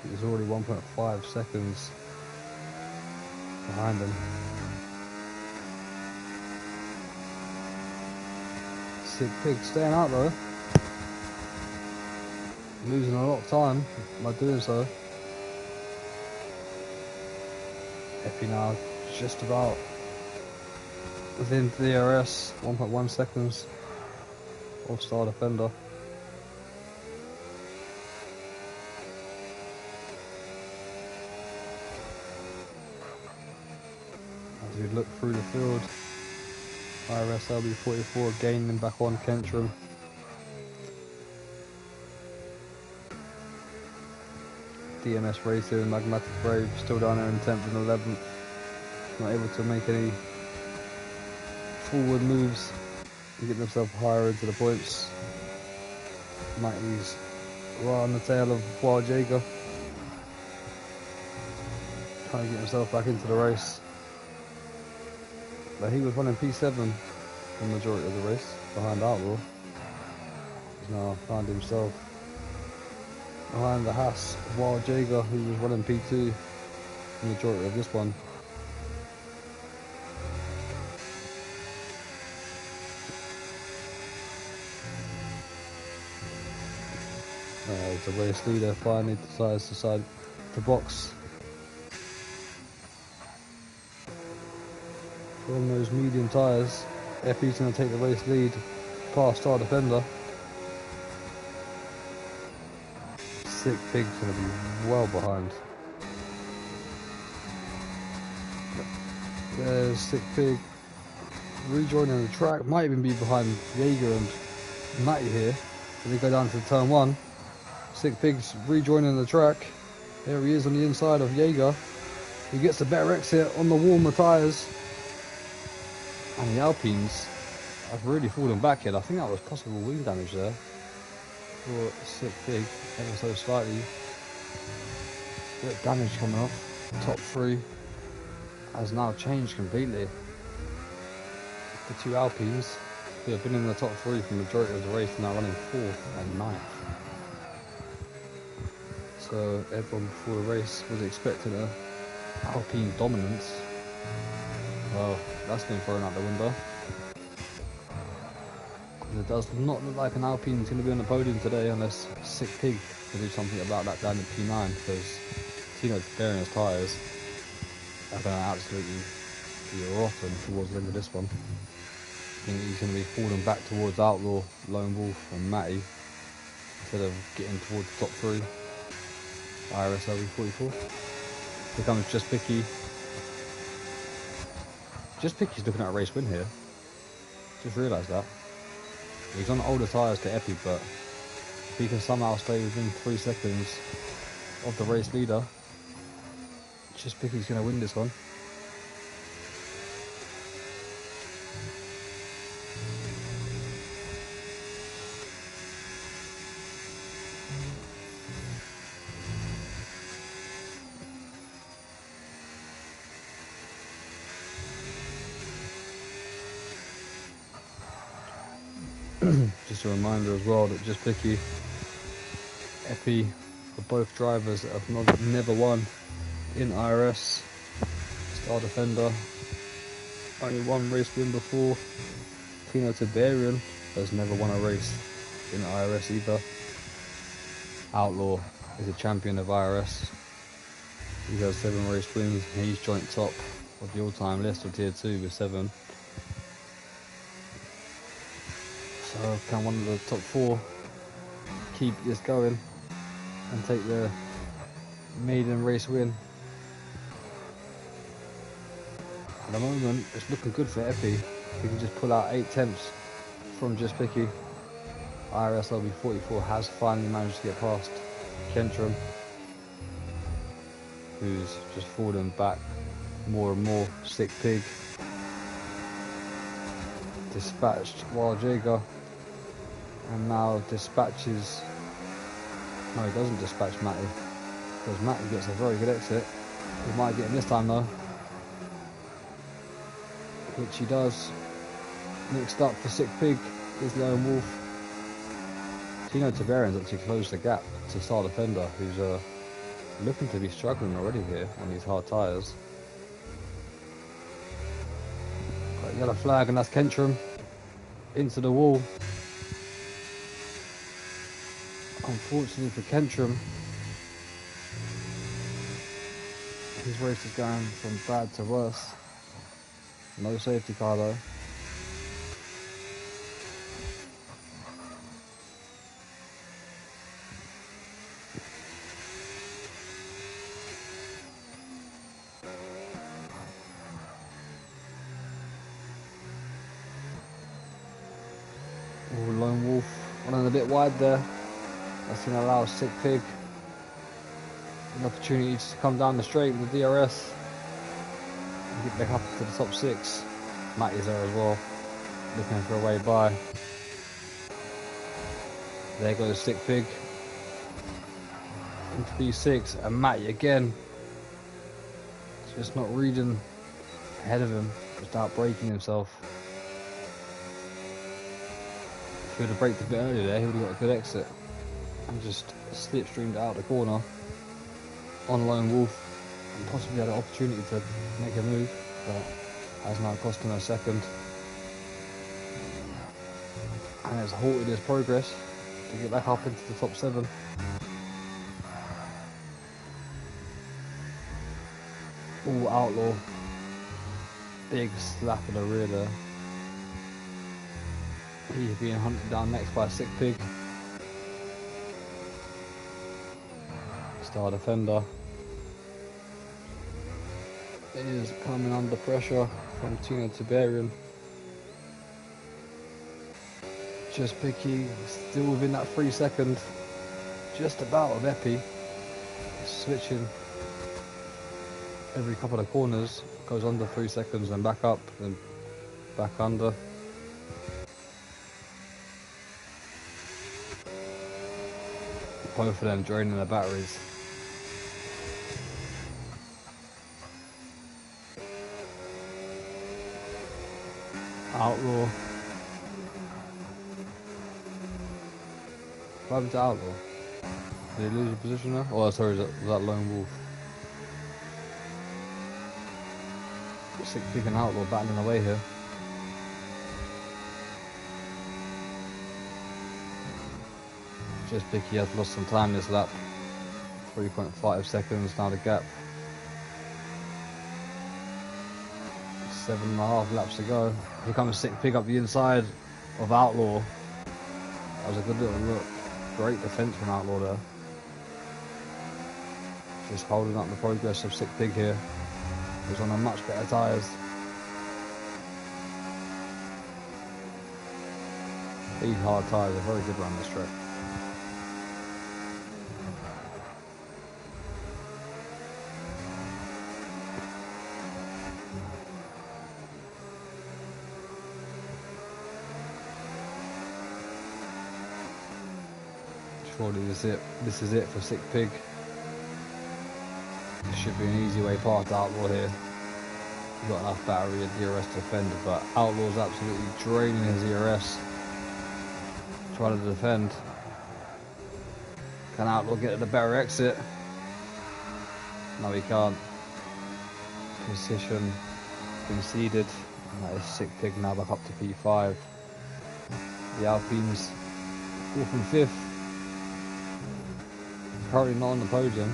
He's already 1.5 seconds behind him. Sick pig staying out though. Losing a lot of time by doing so. Epi now just about within DRS, 1.1 seconds of Star Defender. As we look through the field, IRS LB44 gaining back on Kentrum. DMS Racing, Magmatic Brave still down there in 10th and 11th. Not able to make any forward moves and get themselves higher into the points. Matty's right on the tail of Wild Jager, trying to get himself back into the race. But he was running P7 the majority of the race behind Outlaw. He's now found himself behind the Haas of Wild Jager, who was running P2 the majority of this one. The race leader finally decides to decide to box from those medium tyres. Epi's going to take the race lead past our defender. Sick Pig's going to be well behind. There's Sick Pig rejoining the track. Might even be behind Jaeger and Matty here. When they go down to turn 1. Sick Pig's rejoining the track. There he is on the inside of Jaeger. He gets a better exit on the warmer tyres. And the Alpines have really fallen back here. I think that was possible wing damage there for Sick Pig, ever so slightly. Bit of damage coming off. Top 3 has now changed completely. The 2 Alpines, who have been in the top 3 for the majority of the race, are now running 4th and 9th. So everyone before the race was expecting an Alpine dominance. Well, that's been thrown out the window. It does not look like an Alpine is going to be on the podium today unless Sick Pig can do something about that down in P9, because Tino Tiberian's tyres are going to absolutely be rotten towards the end of this one. I think he's going to be falling back towards Outlaw, Lone Wolf and Matty instead of getting towards the top 3. IRS LV44. Here comes Just Picky. Just Picky's looking at a race win here. Just realised that. He's on older tyres to Epi, but if he can somehow stay within 3 seconds of the race leader, Just Picky's going to win this one. Just a reminder as well that Just Picky, Epi are both drivers that have never won in IRS. Star Defender, only 1 race win before. Tino Tiberian has never won a race in IRS either. Outlaw is a champion of IRS. He has 7 race wins and he's joint top of the all-time list of tier 2 with 7. So can one of the top 4 keep this going and take the maiden race win? At the moment it's looking good for Epi. He can just pull out 8 tenths from Just Picky. IRS LB44 has finally managed to get past Kentrum, who's just fallen back more and more. Sick Pig dispatched Wild Jaeger, and now dispatches, no, he doesn't dispatch Matty, because Matty gets a very good exit. He might get him this time though, which he does. Next up for Sick Pig is Lone Wolf. Tino Tiberian's actually closed the gap to Star Defender, who's looking to be struggling already here on these hard tyres. Got a yellow flag and that's Kentrum into the wall. Unfortunately for Kentrum, his race is going from bad to worse. No safety car though. Oh, Lone Wolf running a bit wide there. That's going to allow Sick Pig an opportunity to come down the straight with the DRS and get back up to the top 6. Matty's there as well, looking for a way by. There goes Sick Pig into P6, and Matty again just not reading ahead of him, just out braking himself. If he would have braked a bit earlier there, he would have got a good exit and just slipstreamed out the corner on Lone Wolf and possibly had an opportunity to make a move, but has now cost him a second and has halted his progress. to get back up into the top 7. All Outlaw. Big slap in the rear there. He's being hunted down next by Sick Pig. Star Defender is coming under pressure from Tino Tiberian. Just Picky still within that 3 second, just about of Epi. Switching every couple of corners, goes under 3 seconds and back up and back under. Both of them draining their batteries. Outlaw. What happened to Outlaw? Did he lose his position there? Oh, sorry, was that Lone Wolf? Sick Pig and Outlaw battling away here. Just Picky has lost some time this lap. 3.5 seconds now the gap. 7.5 laps to go. Here comes Sick Pig up the inside of Outlaw. That was a good little look. Great defense from Outlaw there. Just holding up the progress of Sick Pig here. He's on a much better tyres. These hard tyres are very good around this track. Surely this is it for Sick Pig. This should be an easy way past Outlaw here. He's got enough battery and DRS to defend, but Outlaw's absolutely draining his ERS. Trying to defend. Can Outlaw get to the better exit? No, he can't. Position conceded. And that is Sick Pig now back up to P5. The Alpines 4th and 5th. Currently not on the podium,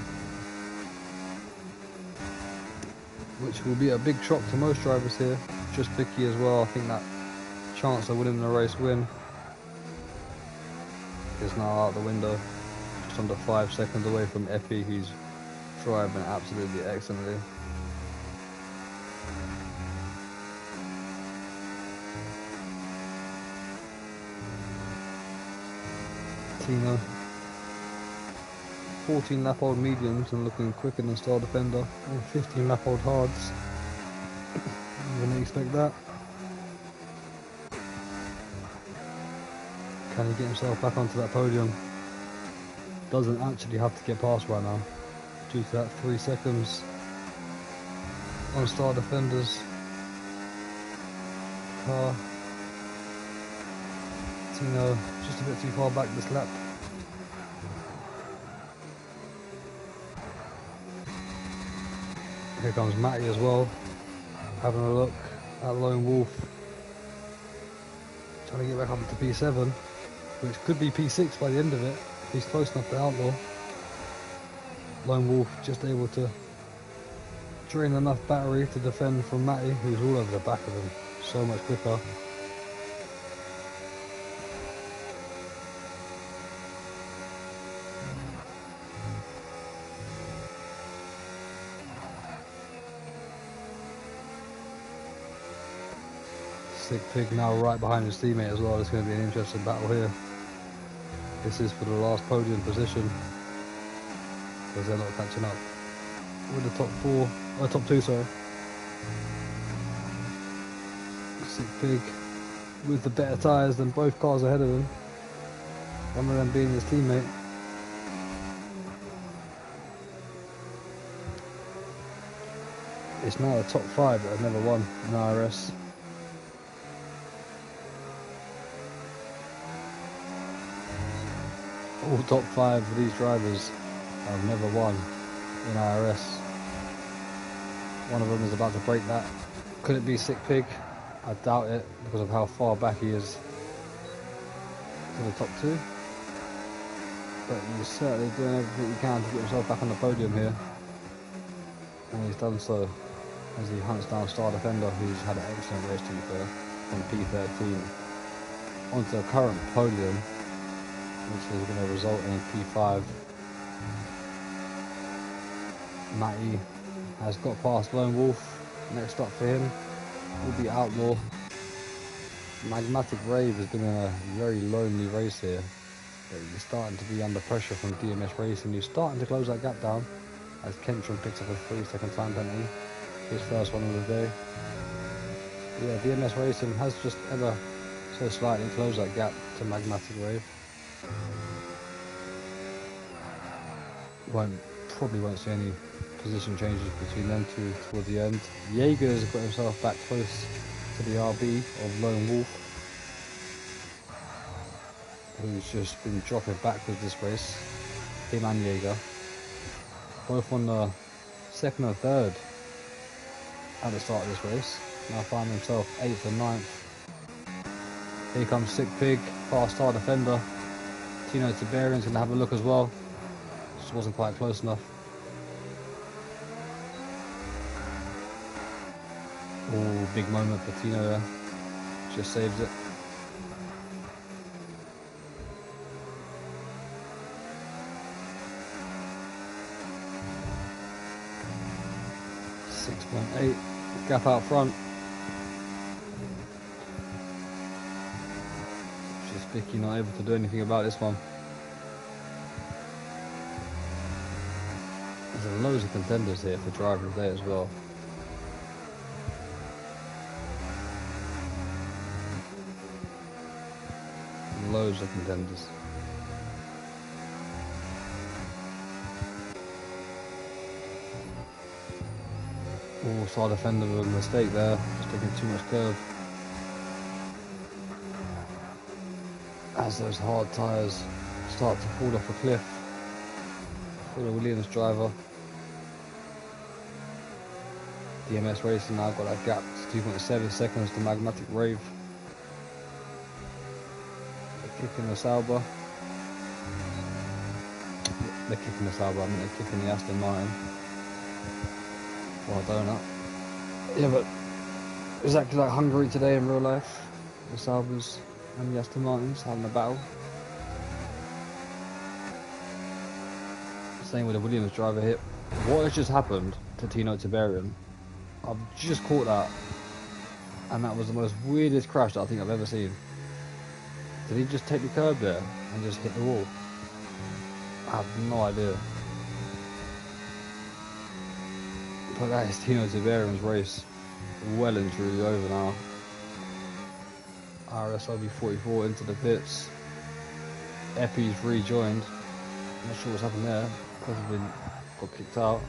which will be a big shock to most drivers here. Just Picky as well. I think that chance of winning the race win is now out the window. Just under 5 seconds away from Epi, who's driving absolutely excellently. Tino, 14 lap old mediums and looking quicker than Star Defender, and 15 lap old hards. You wouldn't expect that. Can he get himself back onto that podium? Doesn't actually have to get past right now due to that 3 seconds on Star Defender's car. Tino just a bit too far back this lap. Here comes Matty as well, having a look at Lone Wolf, trying to get back up into P7, which could be P6 by the end of it. He's close enough to Outlaw. Lone Wolf just able to drain enough battery to defend from Matty, who's all over the back of him, so much quicker. Sick Pig now right behind his teammate as well. It's going to be an interesting battle here. This is for the last podium position, because they're not catching up with the top 2, sorry. Sick Pig with the better tyres than both cars ahead of him, one of them being his teammate. It's now the top 5 that have never won an IRS. All top 5 of these drivers have never won in IRS. One of them is about to break that. Could it be Sick Pig? I doubt it, because of how far back he is to the top 2. but he's certainly doing everything he can to get himself back on the podium here, and he's done so as he hunts down star defender, who's had an excellent race to be fair, from P13 onto the current podium, which is going to result in P5. Matty has got past Lone Wolf. Next up for him will be Outlaw. Magmatic Rave has been a very lonely race here, but he's starting to be under pressure from DMS Racing, who's starting to close that gap down as Kentron picks up a 3-second time penalty, his first one of the day. Yeah, DMS Racing has just ever so slightly closed that gap to Magmatic Rave. Probably won't see any position changes between them two toward the end. Jaeger's got himself back close to the RB of Lone Wolf, who's just been dropping backwards this race. Him and Jaeger, both on the second or third at the start of this race, now find himself 8th and 9th. Here comes Sick Pig, fast star defender. Tino Tiberian's gonna have a look as well. Just wasn't quite close enough. Oh, big moment for Tino there. Just saves it. .8 gap out front. Just Vicky not able to do anything about this one. There's loads of contenders here for driver of the day as well. Loads of contenders. Oh, star defender with a mistake there, just taking too much curve. As those hard tyres start to fall off a cliff for the Williams driver. DMS Racing now got that gap to 2.7 seconds to Magmatic Rave. They're kicking the Sauber. They're kicking the Sauber, I mean they're kicking the Aston Martin. Well, donut. Yeah, but exactly like Hungary today in real life. The Saubers and the Aston Martins having a battle. Same with the Williams driver hit. What has just happened to Tino Tiberian? I've just caught that, and that was the most weirdest crash that I think I've ever seen. Did he just take the curb there and just hit the wall? I have no idea. But that is Tino Tiberian's race well and truly over now. IRS LB44 into the pits. Epi's rejoined. Not sure what's happened there. Probably got kicked out.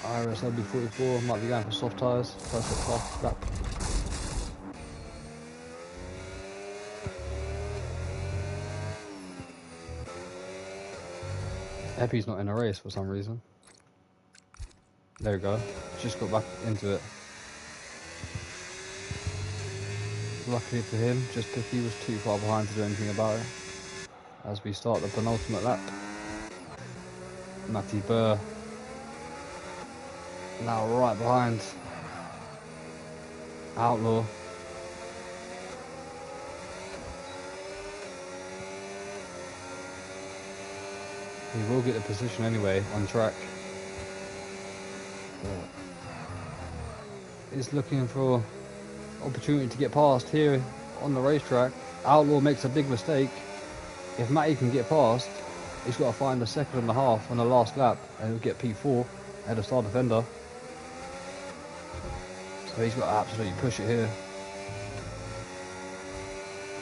IRS LB44 might be going for soft tyres. Perfect fast lap. Epi's not in a race for some reason. There we go. Just got back into it. Luckily for him, just Picky was too far behind to do anything about it. As we start the penultimate lap. Matty Burr now right behind Outlaw. He will get the position anyway on track. Is looking for opportunity to get past here on the racetrack. Outlaw makes a big mistake. If Matty can get past, he's got to find a second and a half on the last lap and he'll get P4 ahead of star defender. So he's got to absolutely push it here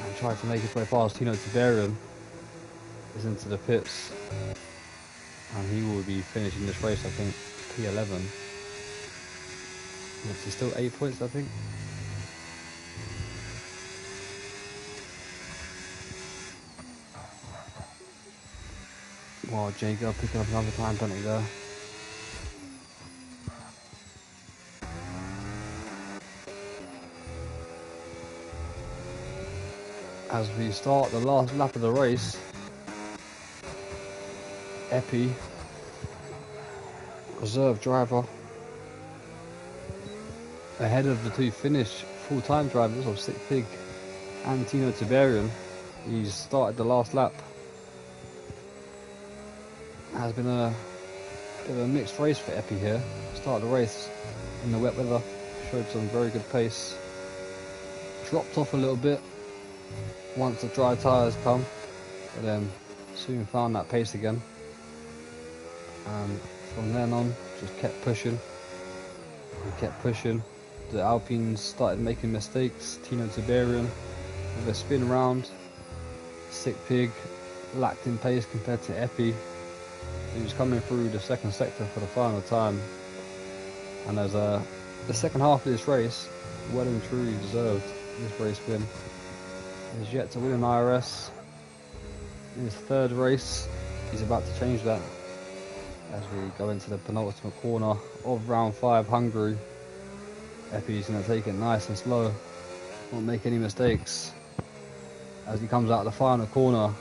and try to make his way past. Tino Tiberian is into the pits and he will be finishing this race, I think, P11. It's still 8 points, I think. Wow, Jacob picking up another time penalty there. As we start the last lap of the race, Epi, reserve driver, ahead of the two Finnish full-time drivers of Sick Pig and Tino Tiberian. He's started the last lap. Has been a bit of a mixed race for Epi here. Started the race in the wet weather, showed some very good pace. Dropped off a little bit once the dry tyres come, but then soon found that pace again. And from then on, just kept pushing and kept pushing. The Alpines started making mistakes. Tino Tiberian with a spin round. Sick Pig lacked in pace compared to Epi. He was coming through the second sector for the final time. And as the second half of this race, well and truly deserved this race win. He's yet to win an IRS. In his third race, he's about to change that. As we go into the penultimate corner of round 5, Hungary. Epi's going to take it nice and slow, won't make any mistakes. As he comes out of the final corner,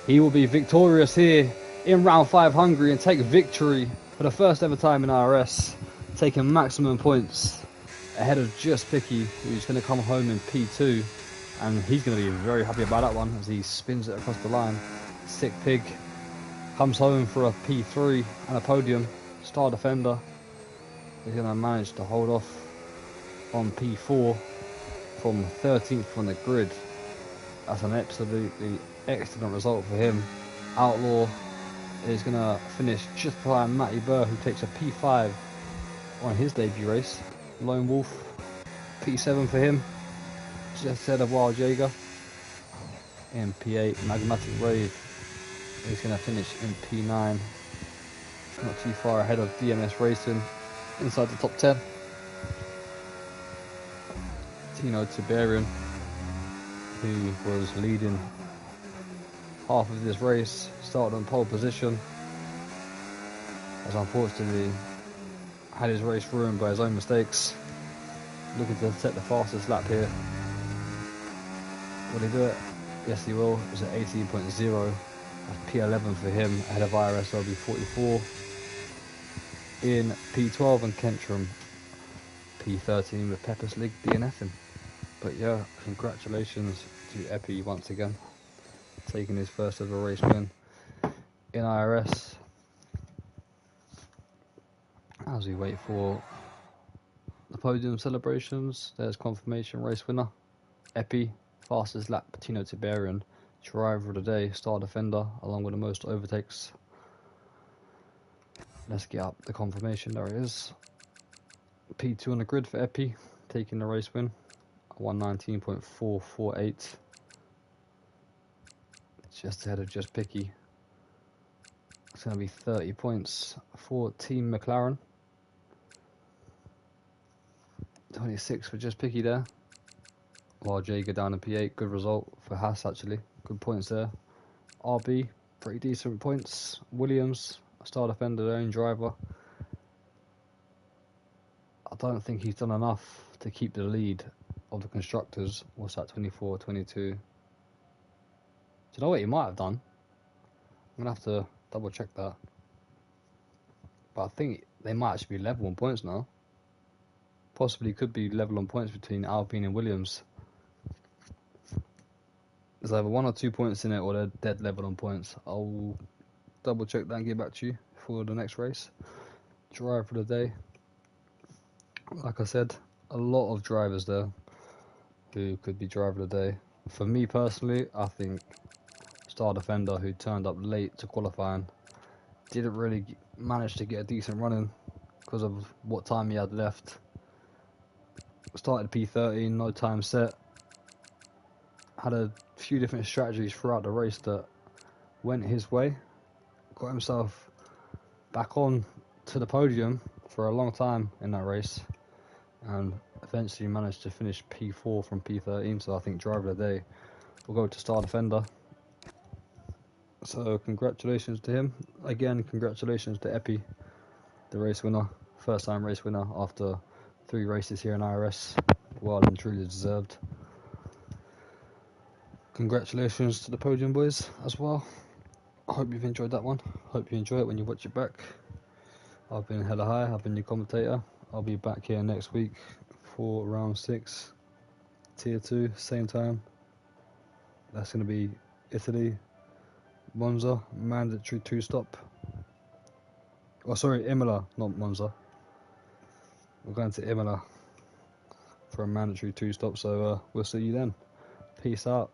he will be victorious here in round 5, Hungary, and take victory for the first ever time in IRS, taking maximum points ahead of Just Picky, who's going to come home in P2, and he's going to be very happy about that one as he spins it across the line. Sick Pig comes home for a P3 and a podium. Star Defender is going to manage to hold off on P4 from 13th on the grid. That's an absolutely excellent result for him. Outlaw is going to finish just behind Matty Burr, who takes a P5 on his debut race. Lone Wolf, P7 for him, just ahead of Wild Jaeger. In P8, Magmatic Rave is going to finish in P9, not too far ahead of DMS Racing, inside the top 10. Tino Tiberian, who was leading half of this race, started on pole position, as unfortunately had his race ruined by his own mistakes. Looking to set the fastest lap here. Will he do it? Yes, he will. It's at 18.0. That's P11 for him, ahead of IRS LB44. In P12 and Kentrum, P13 with Pepper's League DNFing. But yeah, congratulations to Epi once again, taking his first ever race win in IRS. As we wait for the podium celebrations, there's confirmation race winner Epi, fastest lap Tino Tiberian, driver of the day, Star Defender, along with the most overtakes. Let's get up the confirmation. There it is. P2 on the grid for Epi, taking the race win, 119.448, just ahead of Just Picky. It's going to be 30 points for Team McLaren. 26 for Just Picky there. While Jaeger down in P8, good result for Haas actually. Good points there. RB, pretty decent points. Williams, Star Defender, their own driver. I don't think he's done enough to keep the lead of the constructors. What's that, 24, 22? Do you know what he might have done? I'm going to have to double check that. But I think they might actually be level on points now. Possibly could be level on points between Alpine and Williams. There's either 1 or 2 points in it, or they're dead level on points. I'll double check that and get back to you for the next race. Driver for the day. Like I said, a lot of drivers there who could be driver of the day. For me personally, I think Star Defender, who turned up late to qualifying, didn't really manage to get a decent run in because of what time he had left. Started P13, no time set. Had a few different strategies throughout the race that went his way. Got himself back on to the podium for a long time in that race, and eventually managed to finish P4 from P13. So I think driver of the day will go to Star Defender. So congratulations to him. Again, congratulations to Epi, the race winner, first time race winner after 3 races here in IRS. Well and truly deserved. Congratulations to the podium boys as well. I hope you've enjoyed that one. Hope you enjoy it when you watch it back. I've been Hella High, I've been your commentator. I'll be back here next week for round 6, tier 2, same time. That's going to be Italy, Monza, mandatory 2-stop. Oh, sorry, Imola, not Monza. We're going to Imola for a mandatory 2-stop, so we'll see you then. Peace out.